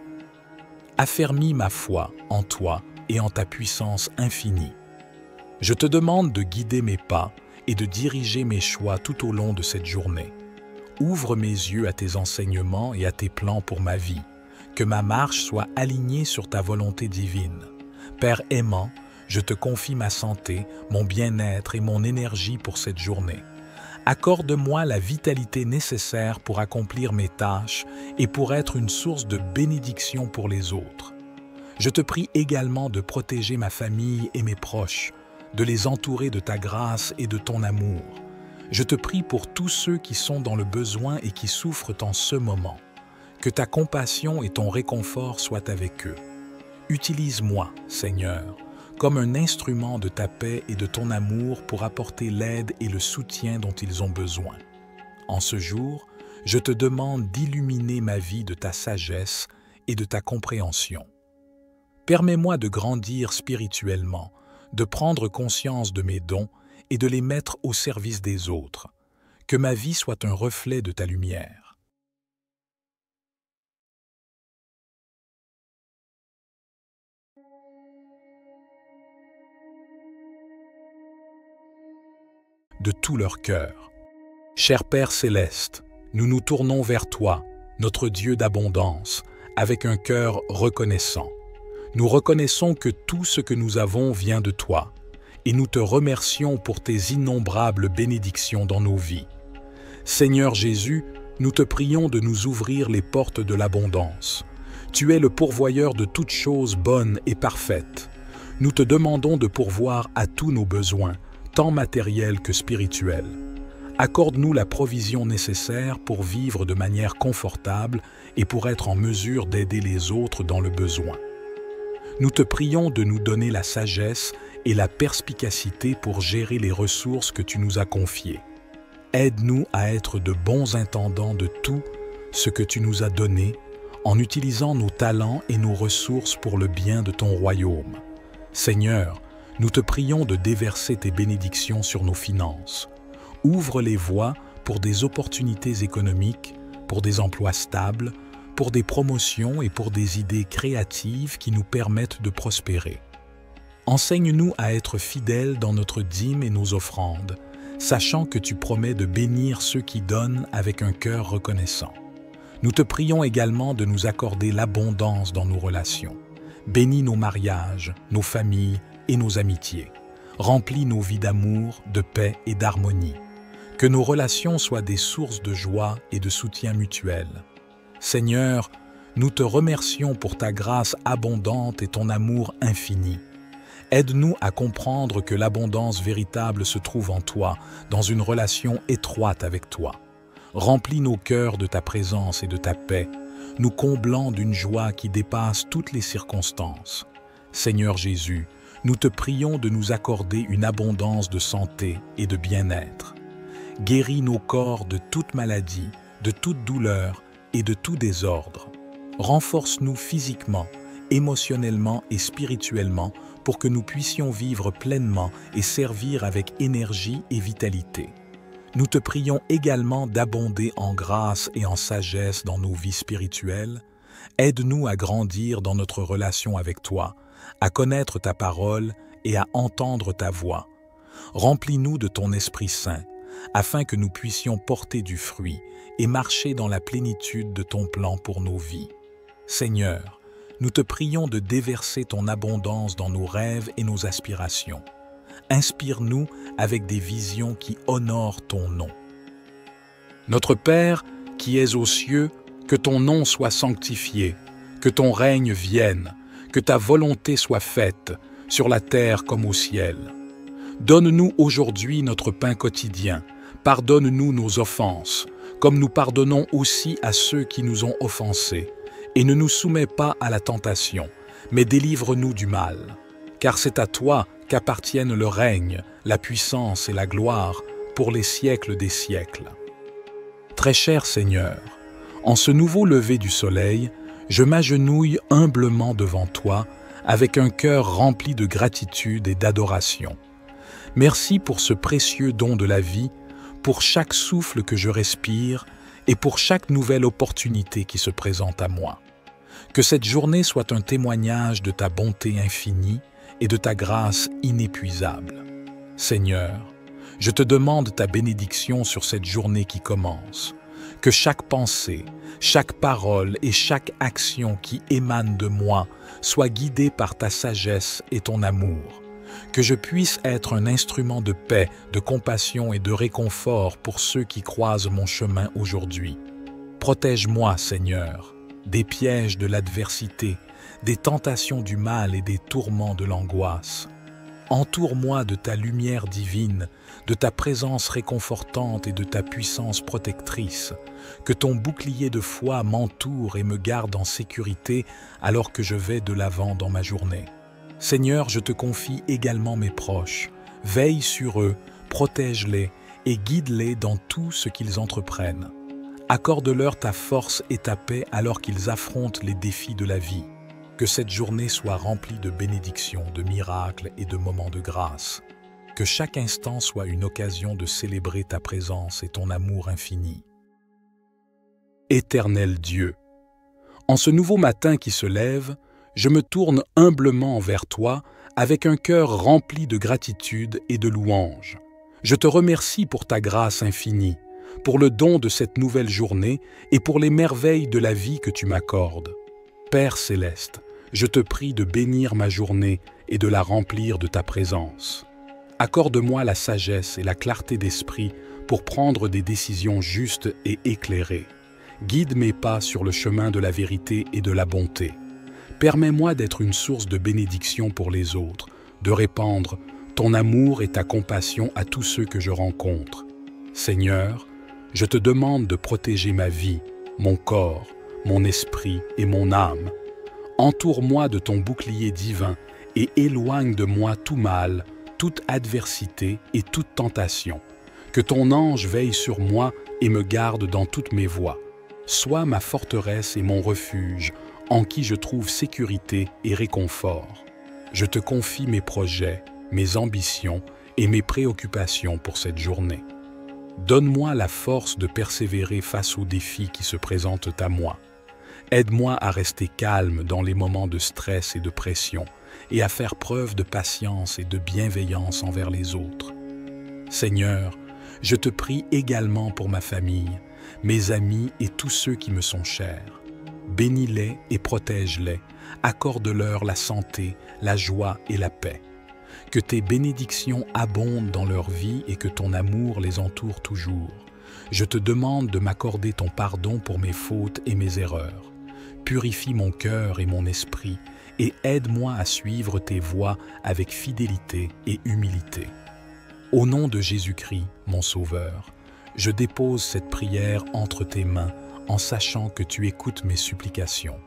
Affermis ma foi en toi et en ta puissance infinie. Je te demande de guider mes pas et de diriger mes choix tout au long de cette journée. Ouvre mes yeux à tes enseignements et à tes plans pour ma vie. Que ma marche soit alignée sur ta volonté divine. Père aimant, je te confie ma santé, mon bien-être et mon énergie pour cette journée. Accorde-moi la vitalité nécessaire pour accomplir mes tâches et pour être une source de bénédiction pour les autres. Je te prie également de protéger ma famille et mes proches, de les entourer de ta grâce et de ton amour. Je te prie pour tous ceux qui sont dans le besoin et qui souffrent en ce moment. Que ta compassion et ton réconfort soient avec eux. Utilise-moi, Seigneur, comme un instrument de ta paix et de ton amour pour apporter l'aide et le soutien dont ils ont besoin. En ce jour, je te demande d'illuminer ma vie de ta sagesse et de ta compréhension. Permets-moi de grandir spirituellement, de prendre conscience de mes dons et de les mettre au service des autres. Que ma vie soit un reflet de ta lumière. De tout leur cœur. Cher Père céleste, nous nous tournons vers toi, notre Dieu d'abondance, avec un cœur reconnaissant. Nous reconnaissons que tout ce que nous avons vient de toi, et nous te remercions pour tes innombrables bénédictions dans nos vies. Seigneur Jésus, nous te prions de nous ouvrir les portes de l'abondance. Tu es le pourvoyeur de toutes choses bonnes et parfaites. Nous te demandons de pourvoir à tous nos besoins, tant matériels que spirituels. Accorde-nous la provision nécessaire pour vivre de manière confortable et pour être en mesure d'aider les autres dans le besoin. Nous te prions de nous donner la sagesse et la perspicacité pour gérer les ressources que tu nous as confiées. Aide-nous à être de bons intendants de tout ce que tu nous as donné en utilisant nos talents et nos ressources pour le bien de ton royaume. Seigneur, nous te prions de déverser tes bénédictions sur nos finances. Ouvre les voies pour des opportunités économiques, pour des emplois stables, pour des promotions et pour des idées créatives qui nous permettent de prospérer. Enseigne-nous à être fidèles dans notre dîme et nos offrandes, sachant que tu promets de bénir ceux qui donnent avec un cœur reconnaissant. Nous te prions également de nous accorder l'abondance dans nos relations. Bénis nos mariages, nos familles et nos amitiés. Remplis nos vies d'amour, de paix et d'harmonie. Que nos relations soient des sources de joie et de soutien mutuel. Seigneur, nous te remercions pour ta grâce abondante et ton amour infini. Aide-nous à comprendre que l'abondance véritable se trouve en toi, dans une relation étroite avec toi. Remplis nos cœurs de ta présence et de ta paix, nous comblant d'une joie qui dépasse toutes les circonstances. Seigneur Jésus, nous te prions de nous accorder une abondance de santé et de bien-être. Guéris nos corps de toute maladie, de toute douleur et de tout désordre. Renforce-nous physiquement, émotionnellement et spirituellement pour que nous puissions vivre pleinement et servir avec énergie et vitalité. Nous te prions également d'abonder en grâce et en sagesse dans nos vies spirituelles. Aide-nous à grandir dans notre relation avec toi, à connaître ta parole et à entendre ta voix. Remplis-nous de ton Esprit Saint, afin que nous puissions porter du fruit et marcher dans la plénitude de ton plan pour nos vies. Seigneur, nous te prions de déverser ton abondance dans nos rêves et nos aspirations. Inspire-nous avec des visions qui honorent ton nom. Notre Père, qui es aux cieux, que ton nom soit sanctifié, que ton règne vienne, que ta volonté soit faite, sur la terre comme au ciel. Donne-nous aujourd'hui notre pain quotidien. Pardonne-nous nos offenses, comme nous pardonnons aussi à ceux qui nous ont offensés. Et ne nous soumets pas à la tentation, mais délivre-nous du mal. Car c'est à toi qu'appartiennent le règne, la puissance et la gloire pour les siècles des siècles. Très cher Seigneur, en ce nouveau lever du soleil, je m'agenouille humblement devant toi avec un cœur rempli de gratitude et d'adoration. Merci pour ce précieux don de la vie, pour chaque souffle que je respire et pour chaque nouvelle opportunité qui se présente à moi. Que cette journée soit un témoignage de ta bonté infinie et de ta grâce inépuisable. Seigneur, je te demande ta bénédiction sur cette journée qui commence. Que chaque pensée, chaque parole et chaque action qui émane de moi soit guidée par ta sagesse et ton amour. Que je puisse être un instrument de paix, de compassion et de réconfort pour ceux qui croisent mon chemin aujourd'hui. Protège-moi, Seigneur, des pièges de l'adversité, des tentations du mal et des tourments de l'angoisse. Entoure-moi de ta lumière divine, de ta présence réconfortante et de ta puissance protectrice. Que ton bouclier de foi m'entoure et me garde en sécurité alors que je vais de l'avant dans ma journée. Seigneur, je te confie également mes proches. Veille sur eux, protège-les et guide-les dans tout ce qu'ils entreprennent. Accorde-leur ta force et ta paix alors qu'ils affrontent les défis de la vie. Que cette journée soit remplie de bénédictions, de miracles et de moments de grâce. Que chaque instant soit une occasion de célébrer ta présence et ton amour infini. Éternel Dieu, en ce nouveau matin qui se lève, je me tourne humblement vers toi avec un cœur rempli de gratitude et de louange. Je te remercie pour ta grâce infinie, pour le don de cette nouvelle journée et pour les merveilles de la vie que tu m'accordes. Père céleste, je te prie de bénir ma journée et de la remplir de ta présence. Accorde-moi la sagesse et la clarté d'esprit pour prendre des décisions justes et éclairées. Guide mes pas sur le chemin de la vérité et de la bonté. Permets-moi d'être une source de bénédiction pour les autres, de répandre ton amour et ta compassion à tous ceux que je rencontre. Seigneur, je te demande de protéger ma vie, mon corps, mon esprit et mon âme. Entoure-moi de ton bouclier divin et éloigne de moi tout mal, toute adversité et toute tentation. Que ton ange veille sur moi et me garde dans toutes mes voies. Sois ma forteresse et mon refuge, en qui je trouve sécurité et réconfort. Je te confie mes projets, mes ambitions et mes préoccupations pour cette journée. Donne-moi la force de persévérer face aux défis qui se présentent à moi. Aide-moi à rester calme dans les moments de stress et de pression et à faire preuve de patience et de bienveillance envers les autres. Seigneur, je te prie également pour ma famille, mes amis et tous ceux qui me sont chers. Bénis-les et protège-les, accorde-leur la santé, la joie et la paix. Que tes bénédictions abondent dans leur vie et que ton amour les entoure toujours. Je te demande de m'accorder ton pardon pour mes fautes et mes erreurs. Purifie mon cœur et mon esprit et aide-moi à suivre tes voies avec fidélité et humilité. Au nom de Jésus-Christ, mon Sauveur, je dépose cette prière entre tes mains en sachant que tu écoutes mes supplications.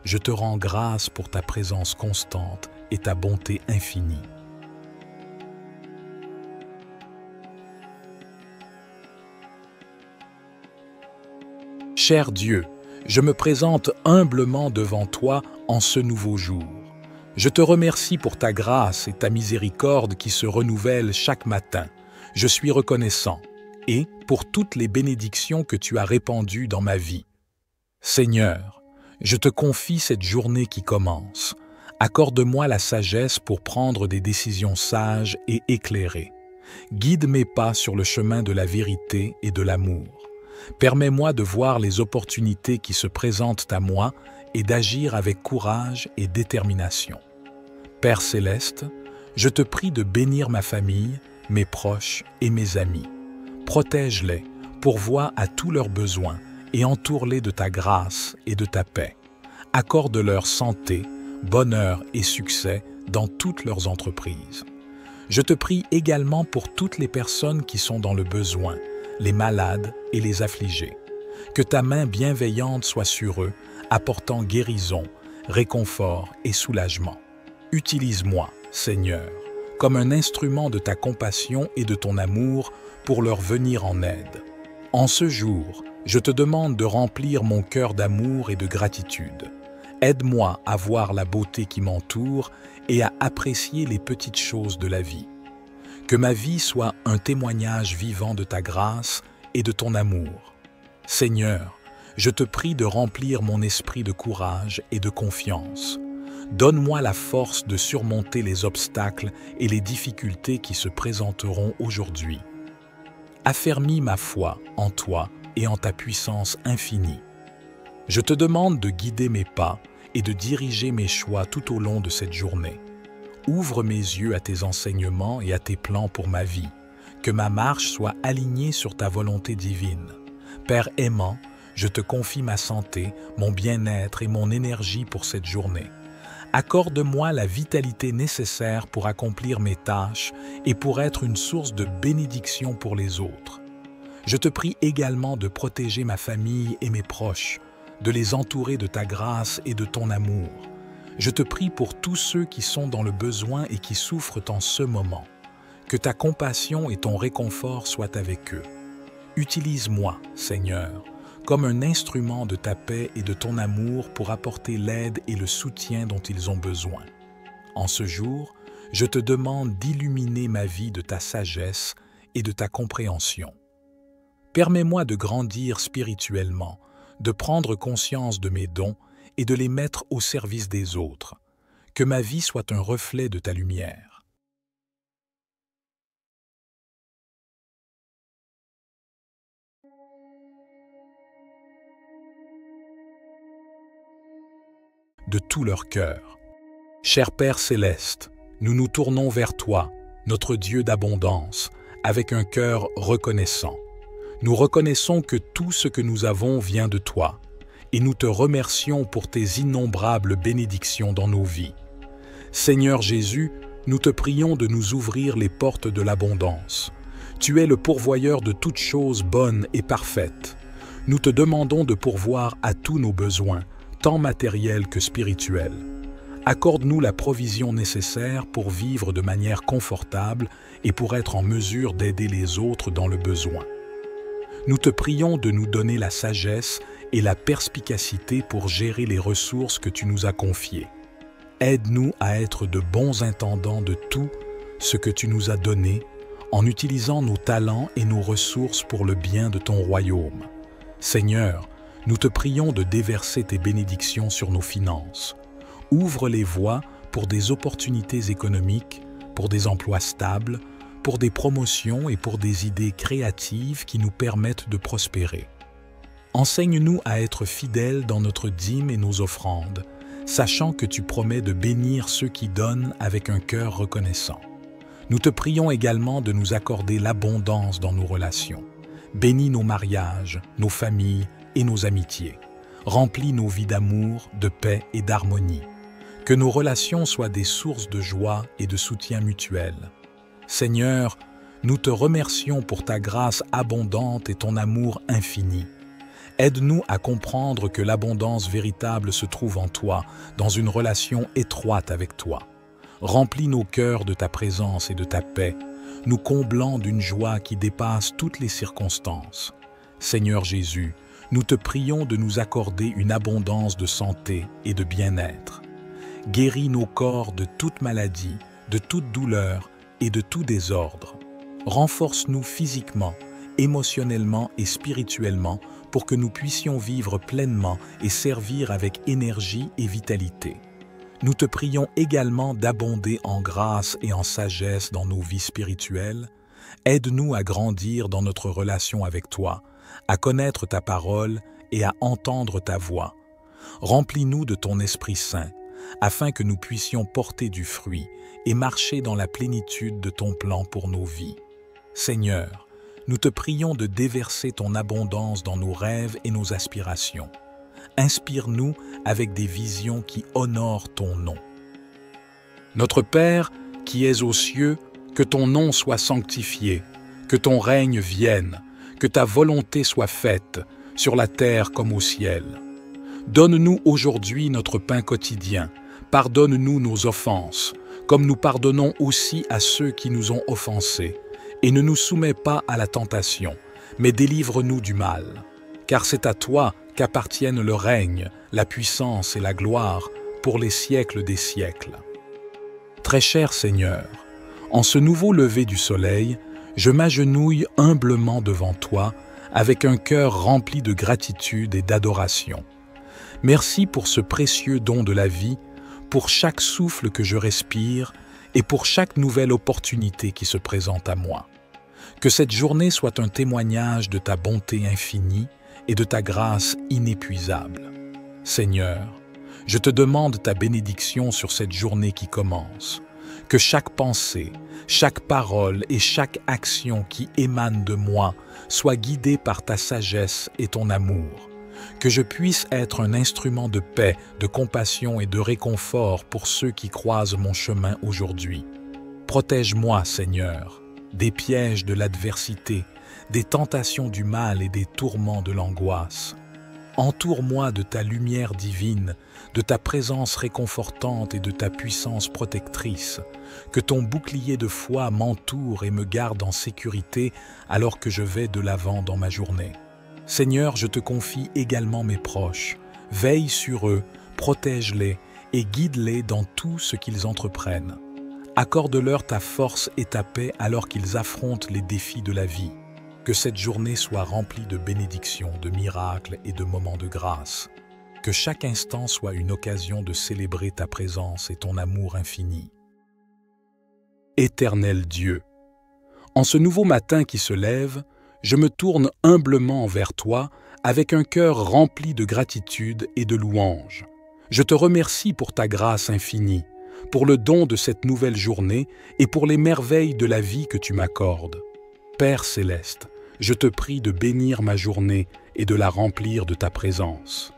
Je te rends grâce pour ta présence constante et ta bonté infinie. Cher Dieu, je me présente humblement devant toi en ce nouveau jour. Je te remercie pour ta grâce et ta miséricorde qui se renouvellent chaque matin. Je suis reconnaissant et pour toutes les bénédictions que tu as répandues dans ma vie. Seigneur, je te confie cette journée qui commence. Accorde-moi la sagesse pour prendre des décisions sages et éclairées. Guide mes pas sur le chemin de la vérité et de l'amour. Permets-moi de voir les opportunités qui se présentent à moi et d'agir avec courage et détermination. Père céleste, je te prie de bénir ma famille, mes proches et mes amis. Protège-les, pourvois à tous leurs besoins et entoure-les de ta grâce et de ta paix. Accorde-leur santé, bonheur et succès dans toutes leurs entreprises. Je te prie également pour toutes les personnes qui sont dans le besoin, les malades et les affligés. Que ta main bienveillante soit sur eux, apportant guérison, réconfort et soulagement. Utilise-moi, Seigneur, comme un instrument de ta compassion et de ton amour pour leur venir en aide. En ce jour, je te demande de remplir mon cœur d'amour et de gratitude. Aide-moi à voir la beauté qui m'entoure et à apprécier les petites choses de la vie. Que ma vie soit un témoignage vivant de ta grâce et de ton amour. Seigneur, je te prie de remplir mon esprit de courage et de confiance. Donne-moi la force de surmonter les obstacles et les difficultés qui se présenteront aujourd'hui. Affermis ma foi en toi et en ta puissance infinie. Je te demande de guider mes pas et de diriger mes choix tout au long de cette journée. Ouvre mes yeux à tes enseignements et à tes plans pour ma vie. Que ma marche soit alignée sur ta volonté divine. Père aimant, je te confie ma santé, mon bien-être et mon énergie pour cette journée. Accorde-moi la vitalité nécessaire pour accomplir mes tâches et pour être une source de bénédiction pour les autres. Je te prie également de protéger ma famille et mes proches, de les entourer de ta grâce et de ton amour. Je te prie pour tous ceux qui sont dans le besoin et qui souffrent en ce moment. Que ta compassion et ton réconfort soient avec eux. Utilise-moi, Seigneur, comme un instrument de ta paix et de ton amour pour apporter l'aide et le soutien dont ils ont besoin. En ce jour, je te demande d'illuminer ma vie de ta sagesse et de ta compréhension. Permets-moi de grandir spirituellement, de prendre conscience de mes dons et de les mettre au service des autres. Que ma vie soit un reflet de ta lumière. De tout leur cœur. Cher Père céleste, nous nous tournons vers toi, notre Dieu d'abondance, avec un cœur reconnaissant. Nous reconnaissons que tout ce que nous avons vient de toi, et nous te remercions pour tes innombrables bénédictions dans nos vies. Seigneur Jésus, nous te prions de nous ouvrir les portes de l'abondance. Tu es le pourvoyeur de toutes choses bonnes et parfaites. Nous te demandons de pourvoir à tous nos besoins, tant matériels que spirituels. Accorde-nous la provision nécessaire pour vivre de manière confortable et pour être en mesure d'aider les autres dans le besoin. Nous te prions de nous donner la sagesse et la perspicacité pour gérer les ressources que tu nous as confiées. Aide-nous à être de bons intendants de tout ce que tu nous as donné en utilisant nos talents et nos ressources pour le bien de ton royaume. Seigneur, nous te prions de déverser tes bénédictions sur nos finances. Ouvre les voies pour des opportunités économiques, pour des emplois stables, pour des promotions et pour des idées créatives qui nous permettent de prospérer. Enseigne-nous à être fidèles dans notre dîme et nos offrandes, sachant que tu promets de bénir ceux qui donnent avec un cœur reconnaissant. Nous te prions également de nous accorder l'abondance dans nos relations. Bénis nos mariages, nos familles et nos amitiés. Remplis nos vies d'amour, de paix et d'harmonie. Que nos relations soient des sources de joie et de soutien mutuel. Seigneur, nous te remercions pour ta grâce abondante et ton amour infini. Aide-nous à comprendre que l'abondance véritable se trouve en toi, dans une relation étroite avec toi. Remplis nos cœurs de ta présence et de ta paix, nous comblant d'une joie qui dépasse toutes les circonstances. Seigneur Jésus, nous te prions de nous accorder une abondance de santé et de bien-être. Guéris nos corps de toute maladie, de toute douleur et de tout désordre. Renforce-nous physiquement, émotionnellement et spirituellement pour que nous puissions vivre pleinement et servir avec énergie et vitalité. Nous te prions également d'abonder en grâce et en sagesse dans nos vies spirituelles. Aide-nous à grandir dans notre relation avec toi, à connaître ta parole et à entendre ta voix. Remplis-nous de ton Esprit Saint, afin que nous puissions porter du fruit et marcher dans la plénitude de ton plan pour nos vies. Seigneur, nous te prions de déverser ton abondance dans nos rêves et nos aspirations. Inspire-nous avec des visions qui honorent ton nom. Notre Père, qui es aux cieux, que ton nom soit sanctifié, que ton règne vienne, que ta volonté soit faite, sur la terre comme au ciel. Donne-nous aujourd'hui notre pain quotidien, pardonne-nous nos offenses, comme nous pardonnons aussi à ceux qui nous ont offensés, et ne nous soumets pas à la tentation, mais délivre-nous du mal. Car c'est à toi qu'appartiennent le règne, la puissance et la gloire pour les siècles des siècles. Très cher Seigneur, en ce nouveau lever du soleil, je m'agenouille humblement devant toi avec un cœur rempli de gratitude et d'adoration. Merci pour ce précieux don de la vie, pour chaque souffle que je respire et pour chaque nouvelle opportunité qui se présente à moi. Que cette journée soit un témoignage de ta bonté infinie et de ta grâce inépuisable. Seigneur, je te demande ta bénédiction sur cette journée qui commence. Que chaque pensée, chaque parole et chaque action qui émane de moi soit guidée par ta sagesse et ton amour. Que je puisse être un instrument de paix, de compassion et de réconfort pour ceux qui croisent mon chemin aujourd'hui. Protège-moi, Seigneur, des pièges de l'adversité, des tentations du mal et des tourments de l'angoisse. Entoure-moi de ta lumière divine, de ta présence réconfortante et de ta puissance protectrice. Que ton bouclier de foi m'entoure et me garde en sécurité alors que je vais de l'avant dans ma journée. Seigneur, je te confie également mes proches. Veille sur eux, protège-les et guide-les dans tout ce qu'ils entreprennent. Accorde-leur ta force et ta paix alors qu'ils affrontent les défis de la vie. Que cette journée soit remplie de bénédictions, de miracles et de moments de grâce. Que chaque instant soit une occasion de célébrer ta présence et ton amour infini. Éternel Dieu, en ce nouveau matin qui se lève, je me tourne humblement vers toi avec un cœur rempli de gratitude et de louange. Je te remercie pour ta grâce infinie, pour le don de cette nouvelle journée et pour les merveilles de la vie que tu m'accordes. Père céleste, je te prie de bénir ma journée et de la remplir de ta présence.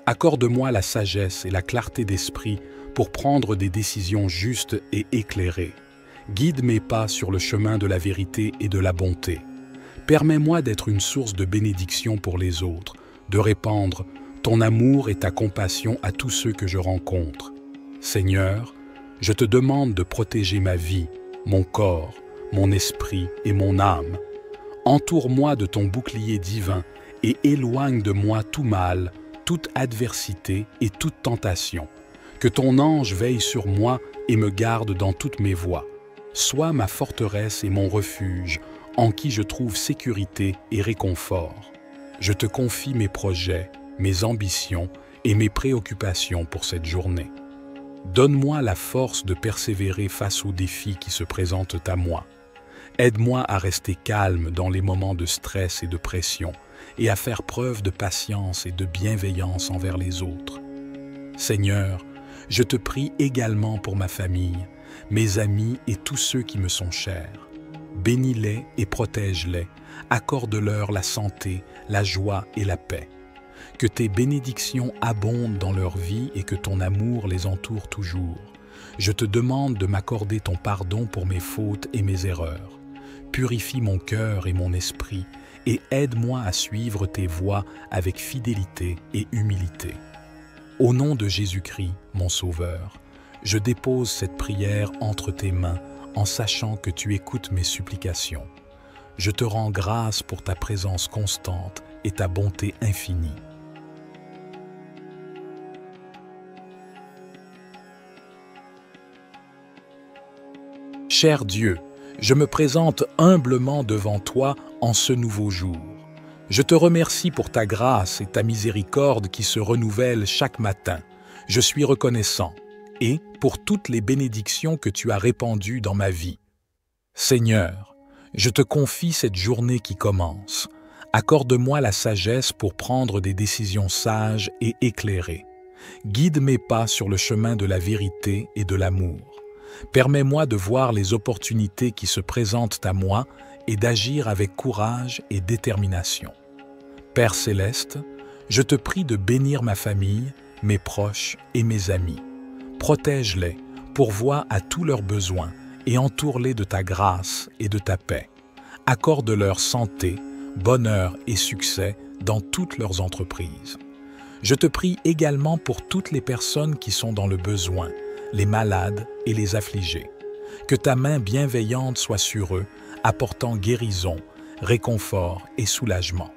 Accorde-moi la sagesse et la clarté d'esprit pour prendre des décisions justes et éclairées. Guide mes pas sur le chemin de la vérité et de la bonté. Permets-moi d'être une source de bénédiction pour les autres, de répandre ton amour et ta compassion à tous ceux que je rencontre. Seigneur, je te demande de protéger ma vie, mon corps, mon esprit et mon âme. Entoure-moi de ton bouclier divin et éloigne de moi tout mal, toute adversité et toute tentation. Que ton ange veille sur moi et me garde dans toutes mes voies. Sois ma forteresse et mon refuge, en qui je trouve sécurité et réconfort. Je te confie mes projets, mes ambitions et mes préoccupations pour cette journée. Donne-moi la force de persévérer face aux défis qui se présentent à moi. Aide-moi à rester calme dans les moments de stress et de pression et à faire preuve de patience et de bienveillance envers les autres. Seigneur, je te prie également pour ma famille, mes amis et tous ceux qui me sont chers. Bénis-les et protège-les, accorde-leur la santé, la joie et la paix. Que tes bénédictions abondent dans leur vie et que ton amour les entoure toujours. Je te demande de m'accorder ton pardon pour mes fautes et mes erreurs. Purifie mon cœur et mon esprit et aide-moi à suivre tes voies avec fidélité et humilité. Au nom de Jésus-Christ, mon Sauveur, je dépose cette prière entre tes mains en sachant que tu écoutes mes supplications. Je te rends grâce pour ta présence constante et ta bonté infinie. Cher Dieu, je me présente humblement devant toi en ce nouveau jour. Je te remercie pour ta grâce et ta miséricorde qui se renouvellent chaque matin. Je suis reconnaissant et pour toutes les bénédictions que tu as répandues dans ma vie. Seigneur, je te confie cette journée qui commence. Accorde-moi la sagesse pour prendre des décisions sages et éclairées. Guide mes pas sur le chemin de la vérité et de l'amour. Permets-moi de voir les opportunités qui se présentent à moi et d'agir avec courage et détermination. Père céleste, je te prie de bénir ma famille, mes proches et mes amis. Protège-les, pourvois à tous leurs besoins et entoure-les de ta grâce et de ta paix. Accorde-leur santé, bonheur et succès dans toutes leurs entreprises. Je te prie également pour toutes les personnes qui sont dans le besoin, les malades et les affligés. Que ta main bienveillante soit sur eux, apportant guérison, réconfort et soulagement.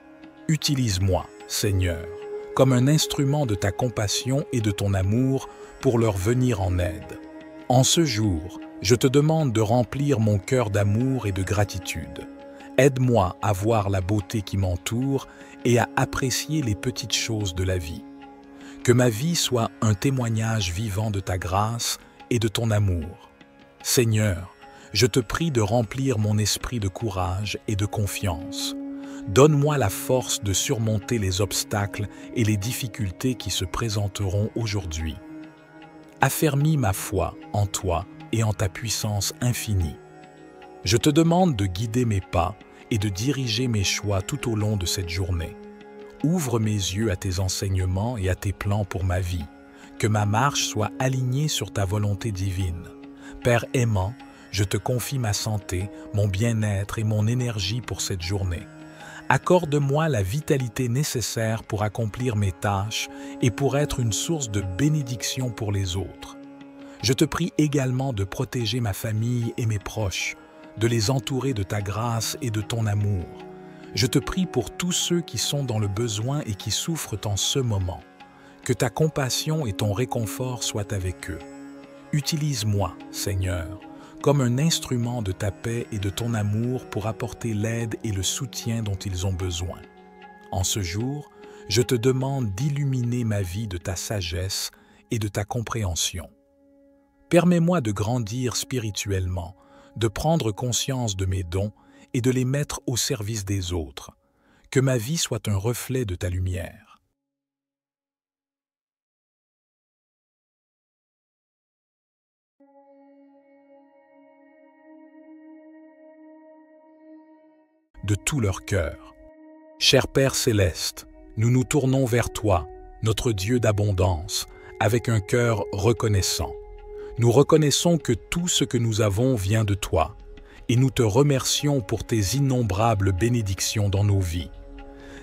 Utilise-moi, Seigneur, comme un instrument de ta compassion et de ton amour pour leur venir en aide. En ce jour, je te demande de remplir mon cœur d'amour et de gratitude. Aide-moi à voir la beauté qui m'entoure et à apprécier les petites choses de la vie. Que ma vie soit un témoignage vivant de ta grâce et de ton amour. Seigneur, je te prie de remplir mon esprit de courage et de confiance. Donne-moi la force de surmonter les obstacles et les difficultés qui se présenteront aujourd'hui. Affermis ma foi en toi et en ta puissance infinie. Je te demande de guider mes pas et de diriger mes choix tout au long de cette journée. Ouvre mes yeux à tes enseignements et à tes plans pour ma vie. Que ma marche soit alignée sur ta volonté divine. Père aimant, je te confie ma santé, mon bien-être et mon énergie pour cette journée. Accorde-moi la vitalité nécessaire pour accomplir mes tâches et pour être une source de bénédiction pour les autres. Je te prie également de protéger ma famille et mes proches, de les entourer de ta grâce et de ton amour. Je te prie pour tous ceux qui sont dans le besoin et qui souffrent en ce moment. Que ta compassion et ton réconfort soient avec eux. Utilise-moi, Seigneur, comme un instrument de ta paix et de ton amour pour apporter l'aide et le soutien dont ils ont besoin. En ce jour, je te demande d'illuminer ma vie de ta sagesse et de ta compréhension. Permets-moi de grandir spirituellement, de prendre conscience de mes dons et de les mettre au service des autres. Que ma vie soit un reflet de ta lumière. De tout leur cœur. Cher Père céleste, nous nous tournons vers toi, notre Dieu d'abondance, avec un cœur reconnaissant. Nous reconnaissons que tout ce que nous avons vient de toi, et nous te remercions pour tes innombrables bénédictions dans nos vies.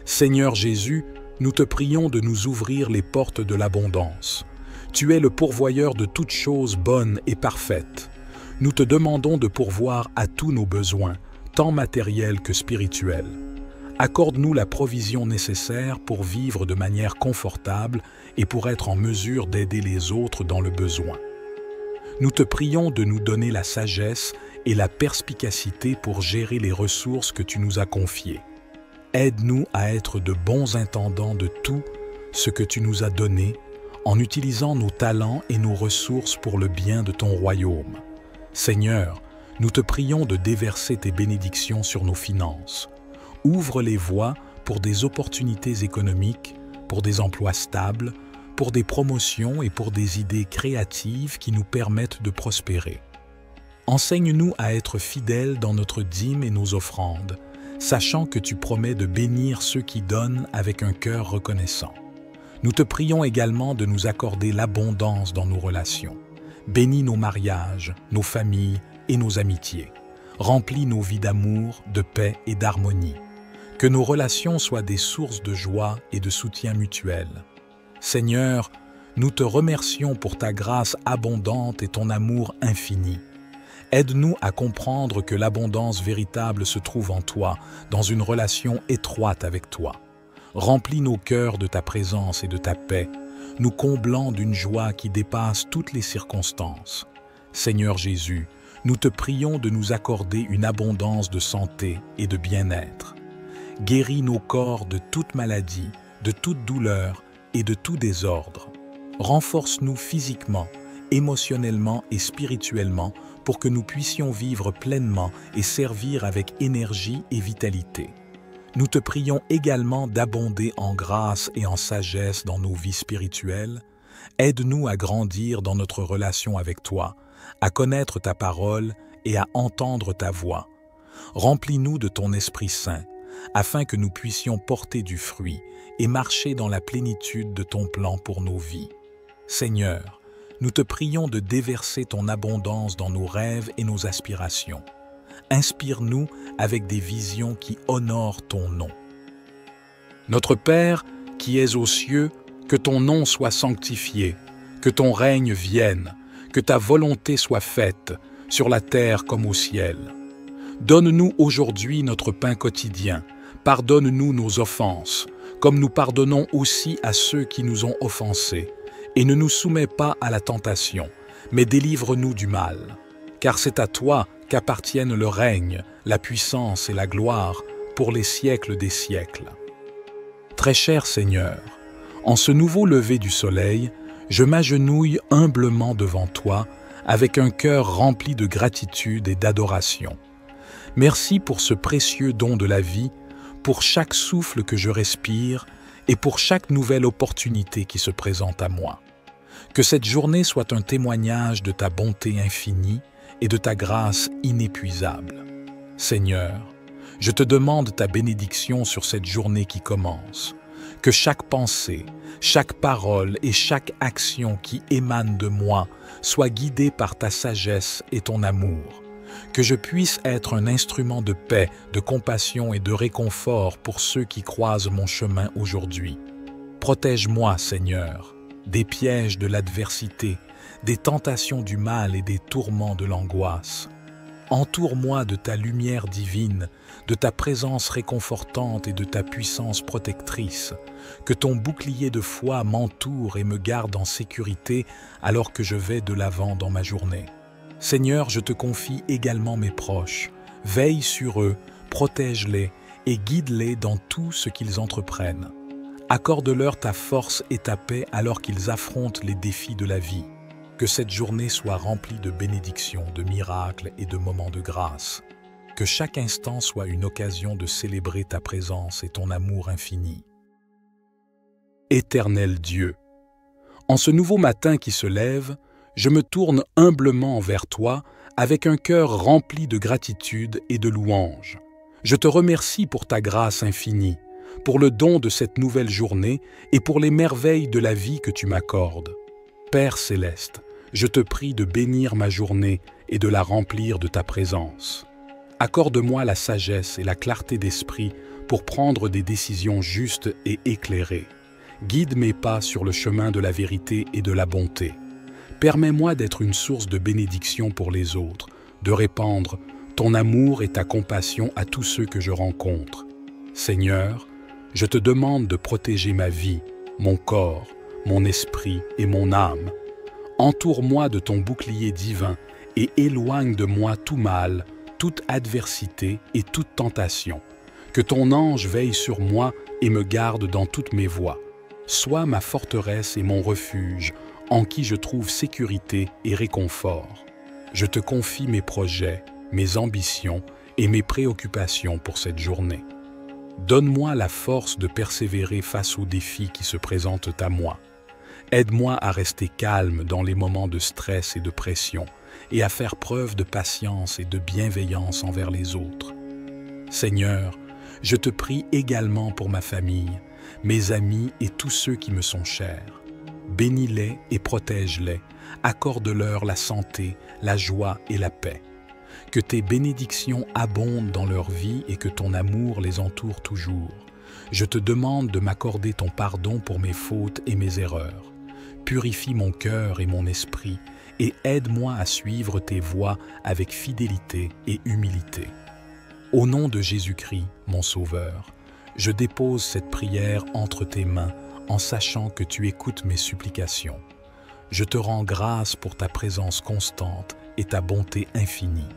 Seigneur Jésus, nous te prions de nous ouvrir les portes de l'abondance. Tu es le pourvoyeur de toutes choses bonnes et parfaites. Nous te demandons de pourvoir à tous nos besoins, tant matériels que spirituels. Accorde-nous la provision nécessaire pour vivre de manière confortable et pour être en mesure d'aider les autres dans le besoin. Nous te prions de nous donner la sagesse et la perspicacité pour gérer les ressources que tu nous as confiées. Aide-nous à être de bons intendants de tout ce que tu nous as donné en utilisant nos talents et nos ressources pour le bien de ton royaume. Seigneur, nous te prions de déverser tes bénédictions sur nos finances. Ouvre les voies pour des opportunités économiques, pour des emplois stables, pour des promotions et pour des idées créatives qui nous permettent de prospérer. Enseigne-nous à être fidèles dans notre dîme et nos offrandes, sachant que tu promets de bénir ceux qui donnent avec un cœur reconnaissant. Nous te prions également de nous accorder l'abondance dans nos relations. Bénis nos mariages, nos familles et nos amitiés. Remplis nos vies d'amour, de paix et d'harmonie. Que nos relations soient des sources de joie et de soutien mutuel. Seigneur, Nous te remercions pour ta grâce abondante et ton amour infini. Aide-nous à comprendre que l'abondance véritable se trouve en toi, dans une relation étroite avec toi. Remplis nos cœurs de ta présence et de ta paix, nous comblant d'une joie qui dépasse toutes les circonstances. Seigneur Jésus, nous te prions de nous accorder une abondance de santé et de bien-être. Guéris nos corps de toute maladie, de toute douleur et de tout désordre. Renforce-nous physiquement, émotionnellement et spirituellement pour que nous puissions vivre pleinement et servir avec énergie et vitalité. Nous te prions également d'abonder en grâce et en sagesse dans nos vies spirituelles. Aide-nous à grandir dans notre relation avec toi, à connaître ta parole et à entendre ta voix. Remplis-nous de ton Esprit Saint, afin que nous puissions porter du fruit et marcher dans la plénitude de ton plan pour nos vies. Seigneur, nous te prions de déverser ton abondance dans nos rêves et nos aspirations. Inspire-nous avec des visions qui honorent ton nom. Notre Père, qui es aux cieux, que ton nom soit sanctifié, que ton règne vienne, que ta volonté soit faite, sur la terre comme au ciel. Donne-nous aujourd'hui notre pain quotidien. Pardonne-nous nos offenses, comme nous pardonnons aussi à ceux qui nous ont offensés. Et ne nous soumets pas à la tentation, mais délivre-nous du mal. Car c'est à toi qu'appartiennent le règne, la puissance et la gloire pour les siècles des siècles. Très cher Seigneur, en ce nouveau lever du soleil, je m'agenouille humblement devant toi avec un cœur rempli de gratitude et d'adoration. Merci pour ce précieux don de la vie, pour chaque souffle que je respire et pour chaque nouvelle opportunité qui se présente à moi. Que cette journée soit un témoignage de ta bonté infinie et de ta grâce inépuisable. Seigneur, je te demande ta bénédiction sur cette journée qui commence. Que chaque pensée, chaque parole et chaque action qui émane de moi soit guidée par ta sagesse et ton amour. Que je puisse être un instrument de paix, de compassion et de réconfort pour ceux qui croisent mon chemin aujourd'hui. Protège-moi, Seigneur, des pièges de l'adversité, des tentations du mal et des tourments de l'angoisse. Entoure-moi de ta lumière divine, de ta présence réconfortante et de ta puissance protectrice. Que ton bouclier de foi m'entoure et me garde en sécurité alors que je vais de l'avant dans ma journée. Seigneur, je te confie également mes proches. Veille sur eux, protège-les et guide-les dans tout ce qu'ils entreprennent. Accorde-leur ta force et ta paix alors qu'ils affrontent les défis de la vie. Que cette journée soit remplie de bénédictions, de miracles et de moments de grâce. Que chaque instant soit une occasion de célébrer ta présence et ton amour infini. Éternel Dieu, en ce nouveau matin qui se lève, je me tourne humblement vers toi avec un cœur rempli de gratitude et de louange. Je te remercie pour ta grâce infinie, pour le don de cette nouvelle journée et pour les merveilles de la vie que tu m'accordes. Père céleste, je te prie de bénir ma journée et de la remplir de ta présence. Accorde-moi la sagesse et la clarté d'esprit pour prendre des décisions justes et éclairées. Guide mes pas sur le chemin de la vérité et de la bonté. Permets-moi d'être une source de bénédiction pour les autres, de répandre ton amour et ta compassion à tous ceux que je rencontre. Seigneur, je te demande de protéger ma vie, mon corps, mon esprit et mon âme. Entoure-moi de ton bouclier divin et éloigne de moi tout mal, toute adversité et toute tentation. Que ton ange veille sur moi et me garde dans toutes mes voies. Sois ma forteresse et mon refuge, en qui je trouve sécurité et réconfort. Je te confie mes projets, mes ambitions et mes préoccupations pour cette journée. Donne-moi la force de persévérer face aux défis qui se présentent à moi. Aide-moi à rester calme dans les moments de stress et de pression et à faire preuve de patience et de bienveillance envers les autres. Seigneur, je te prie également pour ma famille, mes amis et tous ceux qui me sont chers. Bénis-les et protège-les, accorde-leur la santé, la joie et la paix. Que tes bénédictions abondent dans leur vie et que ton amour les entoure toujours. Je te demande de m'accorder ton pardon pour mes fautes et mes erreurs. purifie mon cœur et mon esprit, et aide-moi à suivre tes voies avec fidélité et humilité. Au nom de Jésus-Christ, mon Sauveur, je dépose cette prière entre tes mains en sachant que tu écoutes mes supplications. Je te rends grâce pour ta présence constante et ta bonté infinie.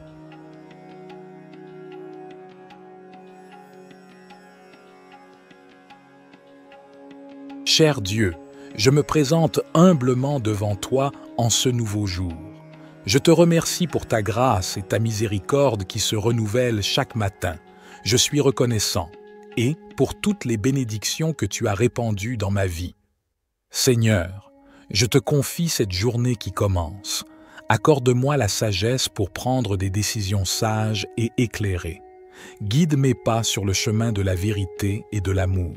Cher Dieu, je me présente humblement devant toi en ce nouveau jour. Je te remercie pour ta grâce et ta miséricorde qui se renouvellent chaque matin. Je suis reconnaissant et pour toutes les bénédictions que tu as répandues dans ma vie. Seigneur, je te confie cette journée qui commence. Accorde-moi la sagesse pour prendre des décisions sages et éclairées. Guide mes pas sur le chemin de la vérité et de l'amour.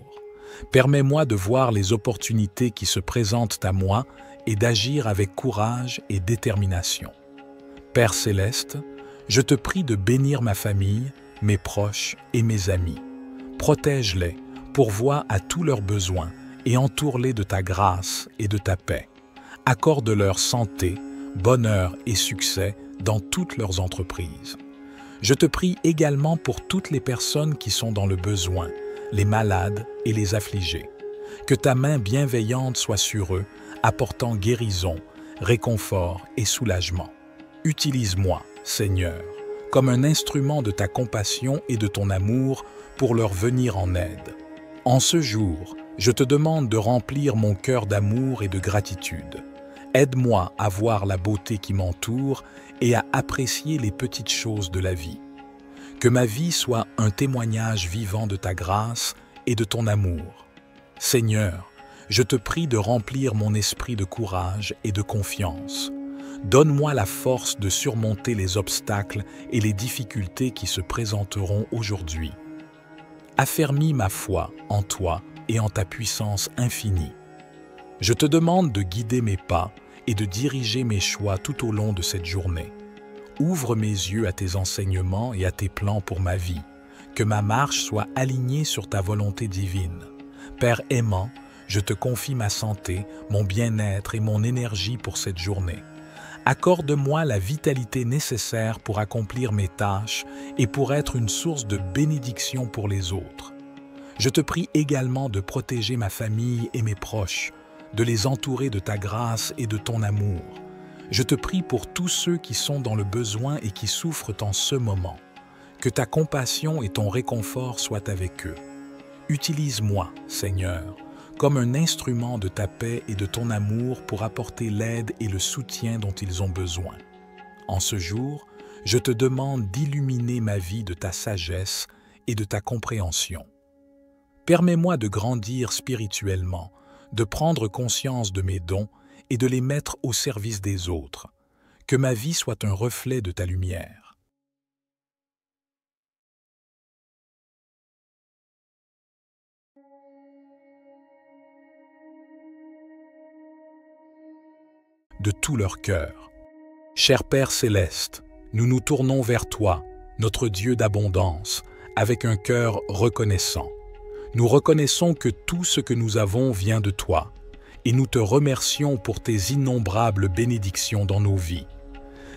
Permets-moi de voir les opportunités qui se présentent à moi et d'agir avec courage et détermination. Père céleste, je te prie de bénir ma famille, mes proches et mes amis. Protège-les, pourvois à tous leurs besoins et entoure-les de ta grâce et de ta paix. Accorde-leur santé, bonheur et succès dans toutes leurs entreprises. Je te prie également pour toutes les personnes qui sont dans le besoin, les malades et les affligés. Que ta main bienveillante soit sur eux, apportant guérison, réconfort et soulagement. Utilise-moi, Seigneur, comme un instrument de ta compassion et de ton amour pour leur venir en aide. En ce jour, je te demande de remplir mon cœur d'amour et de gratitude. Aide-moi à voir la beauté qui m'entoure et à apprécier les petites choses de la vie. Que ma vie soit un témoignage vivant de ta grâce et de ton amour. Seigneur, je te prie de remplir mon esprit de courage et de confiance. Donne-moi la force de surmonter les obstacles et les difficultés qui se présenteront aujourd'hui. Affermis ma foi en toi et en ta puissance infinie. Je te demande de guider mes pas et de diriger mes choix tout au long de cette journée. Ouvre mes yeux à tes enseignements et à tes plans pour ma vie. Que ma marche soit alignée sur ta volonté divine. Père aimant, je te confie ma santé, mon bien-être et mon énergie pour cette journée. Accorde-moi la vitalité nécessaire pour accomplir mes tâches et pour être une source de bénédiction pour les autres. Je te prie également de protéger ma famille et mes proches, de les entourer de ta grâce et de ton amour. Je te prie pour tous ceux qui sont dans le besoin et qui souffrent en ce moment. Que ta compassion et ton réconfort soient avec eux. Utilise-moi, Seigneur, comme un instrument de ta paix et de ton amour pour apporter l'aide et le soutien dont ils ont besoin. En ce jour, je te demande d'illuminer ma vie de ta sagesse et de ta compréhension. Permets-moi de grandir spirituellement, de prendre conscience de mes dons et de les mettre au service des autres. Que ma vie soit un reflet de ta lumière. De tout leur cœur. Cher Père céleste, nous nous tournons vers toi, notre Dieu d'abondance, avec un cœur reconnaissant. Nous reconnaissons que tout ce que nous avons vient de toi, et nous te remercions pour tes innombrables bénédictions dans nos vies.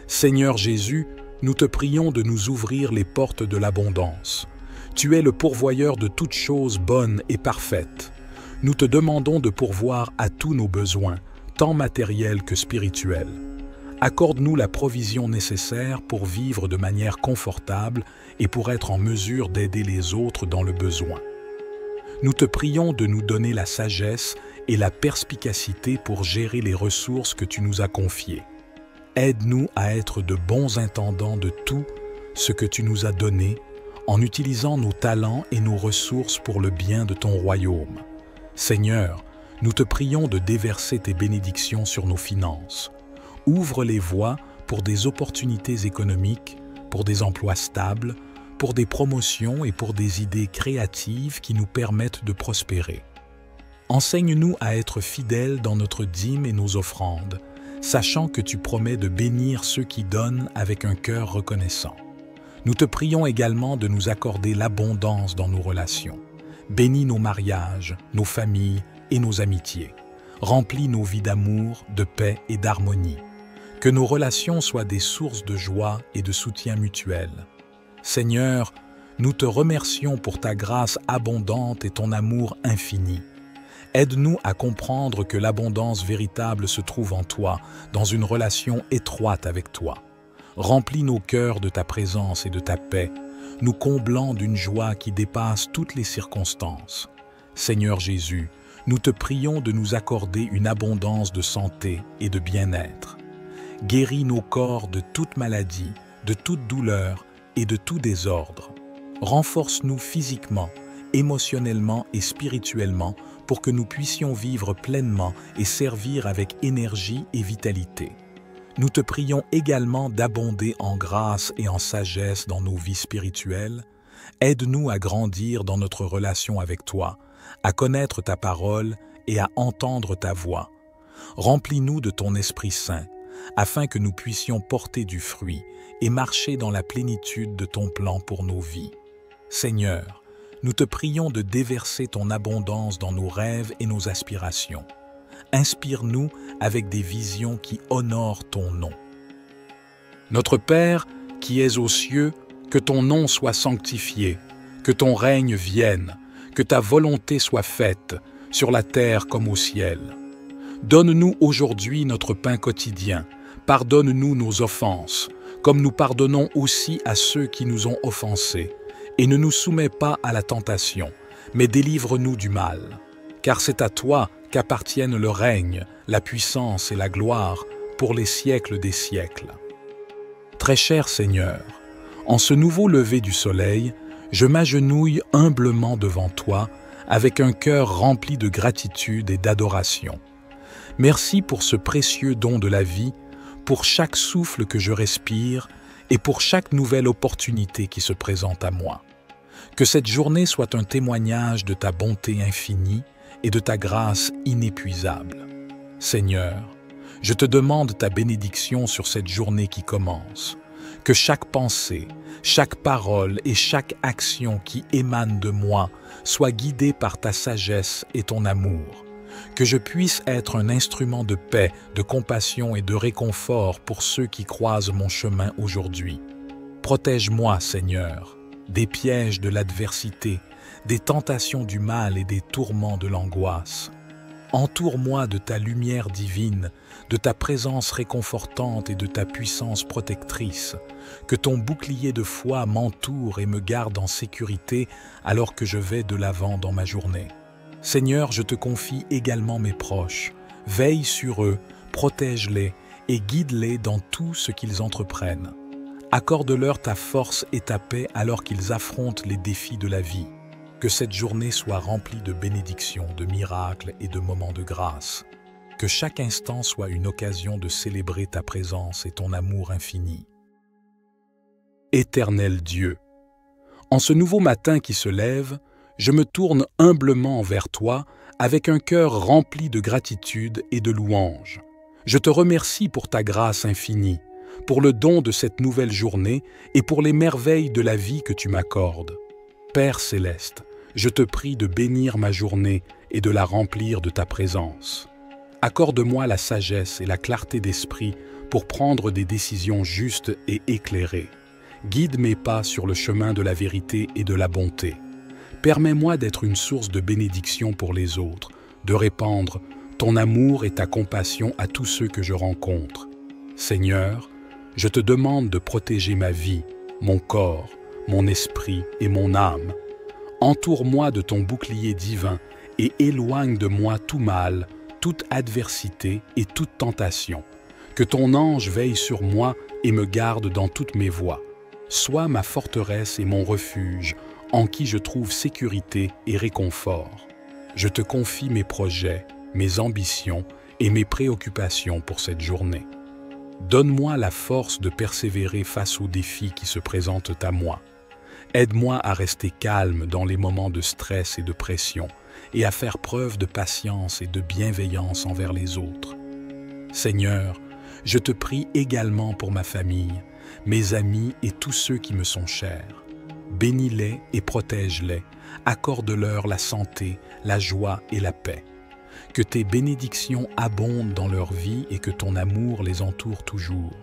Seigneur Jésus, nous te prions de nous ouvrir les portes de l'abondance. Tu es le pourvoyeur de toutes choses bonnes et parfaites. Nous te demandons de pourvoir à tous nos besoins, tant matériels que spirituels. Accorde-nous la provision nécessaire pour vivre de manière confortable et pour être en mesure d'aider les autres dans le besoin. Nous te prions de nous donner la sagesse et la perspicacité pour gérer les ressources que tu nous as confiées. Aide-nous à être de bons intendants de tout ce que tu nous as donné, en utilisant nos talents et nos ressources pour le bien de ton royaume. Seigneur, nous te prions de déverser tes bénédictions sur nos finances. Ouvre les voies pour des opportunités économiques, pour des emplois stables, pour des promotions et pour des idées créatives qui nous permettent de prospérer. Enseigne-nous à être fidèles dans notre dîme et nos offrandes, sachant que tu promets de bénir ceux qui donnent avec un cœur reconnaissant. Nous te prions également de nous accorder l'abondance dans nos relations. Bénis nos mariages, nos familles et nos amitiés. Remplis nos vies d'amour, de paix et d'harmonie. Que nos relations soient des sources de joie et de soutien mutuel. Seigneur, nous te remercions pour ta grâce abondante et ton amour infini. Aide-nous à comprendre que l'abondance véritable se trouve en toi, dans une relation étroite avec toi. Remplis nos cœurs de ta présence et de ta paix, nous comblant d'une joie qui dépasse toutes les circonstances. Seigneur Jésus, nous te prions de nous accorder une abondance de santé et de bien-être. Guéris nos corps de toute maladie, de toute douleur et de tout désordre. Renforce-nous physiquement, émotionnellement et spirituellement pour que nous puissions vivre pleinement et servir avec énergie et vitalité. Nous te prions également d'abonder en grâce et en sagesse dans nos vies spirituelles. Aide-nous à grandir dans notre relation avec toi, à connaître ta parole et à entendre ta voix. Remplis-nous de ton Esprit Saint, afin que nous puissions porter du fruit et marcher dans la plénitude de ton plan pour nos vies. Seigneur, nous te prions de déverser ton abondance dans nos rêves et nos aspirations. Inspire-nous avec des visions qui honorent ton nom. Notre Père, qui es aux cieux, que ton nom soit sanctifié, que ton règne vienne, que ta volonté soit faite, sur la terre comme au ciel. Donne-nous aujourd'hui notre pain quotidien, pardonne-nous nos offenses, comme nous pardonnons aussi à ceux qui nous ont offensés, et ne nous soumets pas à la tentation, mais délivre-nous du mal. Car c'est à toi qu'appartiennent le règne, la puissance et la gloire pour les siècles des siècles. Très cher Seigneur, en ce nouveau lever du soleil, je m'agenouille humblement devant toi avec un cœur rempli de gratitude et d'adoration. Merci pour ce précieux don de la vie, pour chaque souffle que je respire et pour chaque nouvelle opportunité qui se présente à moi. Que cette journée soit un témoignage de ta bonté infinie et de ta grâce inépuisable. Seigneur, je te demande ta bénédiction sur cette journée qui commence. Que chaque pensée, chaque parole et chaque action qui émane de moi soit guidée par ta sagesse et ton amour. Que je puisse être un instrument de paix, de compassion et de réconfort pour ceux qui croisent mon chemin aujourd'hui. Protège-moi, Seigneur, des pièges de l'adversité, des tentations du mal et des tourments de l'angoisse. Entoure-moi de ta lumière divine, de ta présence réconfortante et de ta puissance protectrice. Que ton bouclier de foi m'entoure et me garde en sécurité alors que je vais de l'avant dans ma journée. Seigneur, je te confie également mes proches. Veille sur eux, protège-les et guide-les dans tout ce qu'ils entreprennent. Accorde-leur ta force et ta paix alors qu'ils affrontent les défis de la vie. Que cette journée soit remplie de bénédictions, de miracles et de moments de grâce. Que chaque instant soit une occasion de célébrer ta présence et ton amour infini. Éternel Dieu, en ce nouveau matin qui se lève, je me tourne humblement vers toi avec un cœur rempli de gratitude et de louange. Je te remercie pour ta grâce infinie, pour le don de cette nouvelle journée et pour les merveilles de la vie que tu m'accordes. Père céleste, je te prie de bénir ma journée et de la remplir de ta présence. Accorde-moi la sagesse et la clarté d'esprit pour prendre des décisions justes et éclairées. Guide mes pas sur le chemin de la vérité et de la bonté. Permets-moi d'être une source de bénédiction pour les autres, de répandre ton amour et ta compassion à tous ceux que je rencontre. Seigneur, je te demande de protéger ma vie, mon corps, mon esprit et mon âme. Entoure-moi de ton bouclier divin et éloigne de moi tout mal, toute adversité et toute tentation. Que ton ange veille sur moi et me garde dans toutes mes voies. Sois ma forteresse et mon refuge, en qui je trouve sécurité et réconfort. Je te confie mes projets, mes ambitions et mes préoccupations pour cette journée. Donne-moi la force de persévérer face aux défis qui se présentent à moi. Aide-moi à rester calme dans les moments de stress et de pression et à faire preuve de patience et de bienveillance envers les autres. Seigneur, je te prie également pour ma famille, mes amis et tous ceux qui me sont chers. Bénis-les et protège-les, accorde-leur la santé, la joie et la paix. Que tes bénédictions abondent dans leur vie et que ton amour les entoure toujours.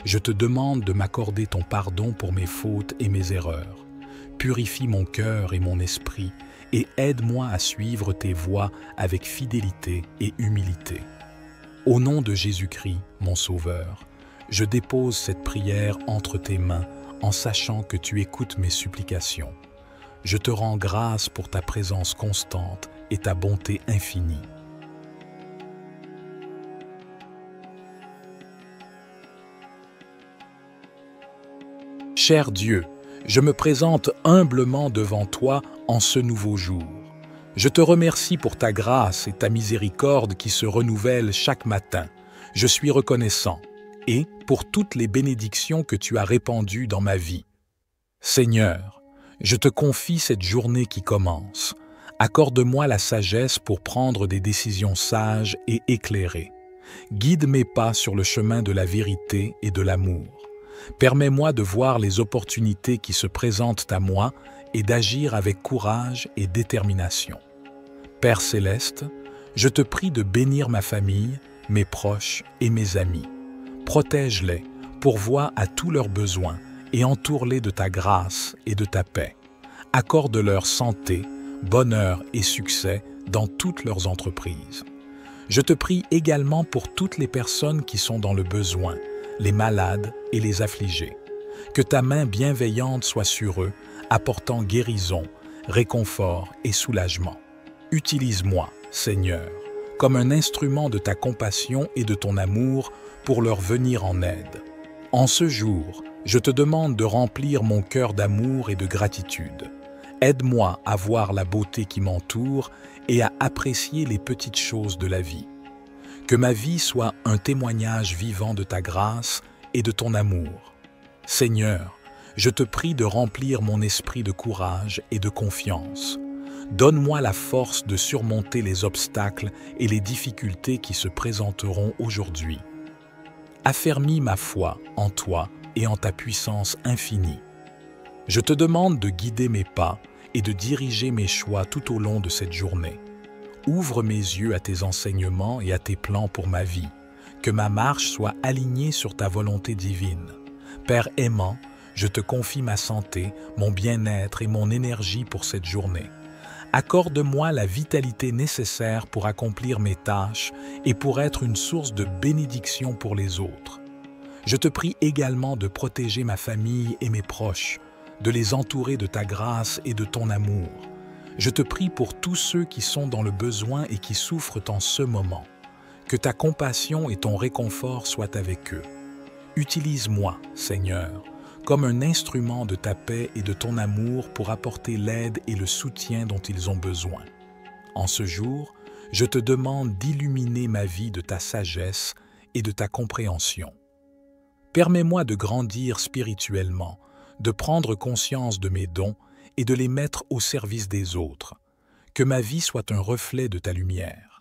Je te demande de m'accorder ton pardon pour mes fautes et mes erreurs. Purifie mon cœur et mon esprit et aide-moi à suivre tes voies avec fidélité et humilité. Au nom de Jésus-Christ, mon Sauveur, je dépose cette prière entre tes mains en sachant que tu écoutes mes supplications. Je te rends grâce pour ta présence constante et ta bonté infinie. Cher Dieu, je me présente humblement devant toi en ce nouveau jour. Je te remercie pour ta grâce et ta miséricorde qui se renouvellent chaque matin. Je suis reconnaissant et pour toutes les bénédictions que tu as répandues dans ma vie. Seigneur, je te confie cette journée qui commence. Accorde-moi la sagesse pour prendre des décisions sages et éclairées. Guide mes pas sur le chemin de la vérité et de l'amour. Permets-moi de voir les opportunités qui se présentent à moi et d'agir avec courage et détermination. Père céleste, je te prie de bénir ma famille, mes proches et mes amis. Protège-les, pourvois à tous leurs besoins et entoure-les de ta grâce et de ta paix. Accorde-leur santé, bonheur et succès dans toutes leurs entreprises. Je te prie également pour toutes les personnes qui sont dans le besoin, les malades et les affligés. Que ta main bienveillante soit sur eux, apportant guérison, réconfort et soulagement. Utilise-moi, Seigneur, comme un instrument de ta compassion et de ton amour pour leur venir en aide. En ce jour, je te demande de remplir mon cœur d'amour et de gratitude. Aide-moi à voir la beauté qui m'entoure et à apprécier les petites choses de la vie. Que ma vie soit un témoignage vivant de ta grâce et de ton amour. Seigneur, je te prie de remplir mon esprit de courage et de confiance. Donne-moi la force de surmonter les obstacles et les difficultés qui se présenteront aujourd'hui. Affermis ma foi en toi et en ta puissance infinie. Je te demande de guider mes pas et de diriger mes choix tout au long de cette journée. Ouvre mes yeux à tes enseignements et à tes plans pour ma vie. Que ma marche soit alignée sur ta volonté divine. Père aimant, je te confie ma santé, mon bien-être et mon énergie pour cette journée. Accorde-moi la vitalité nécessaire pour accomplir mes tâches et pour être une source de bénédiction pour les autres. Je te prie également de protéger ma famille et mes proches, de les entourer de ta grâce et de ton amour. Je te prie pour tous ceux qui sont dans le besoin et qui souffrent en ce moment. Que ta compassion et ton réconfort soient avec eux. Utilise-moi, Seigneur, comme un instrument de ta paix et de ton amour pour apporter l'aide et le soutien dont ils ont besoin. En ce jour, je te demande d'illuminer ma vie de ta sagesse et de ta compréhension. Permets-moi de grandir spirituellement, de prendre conscience de mes dons et de les mettre au service des autres. Que ma vie soit un reflet de ta lumière.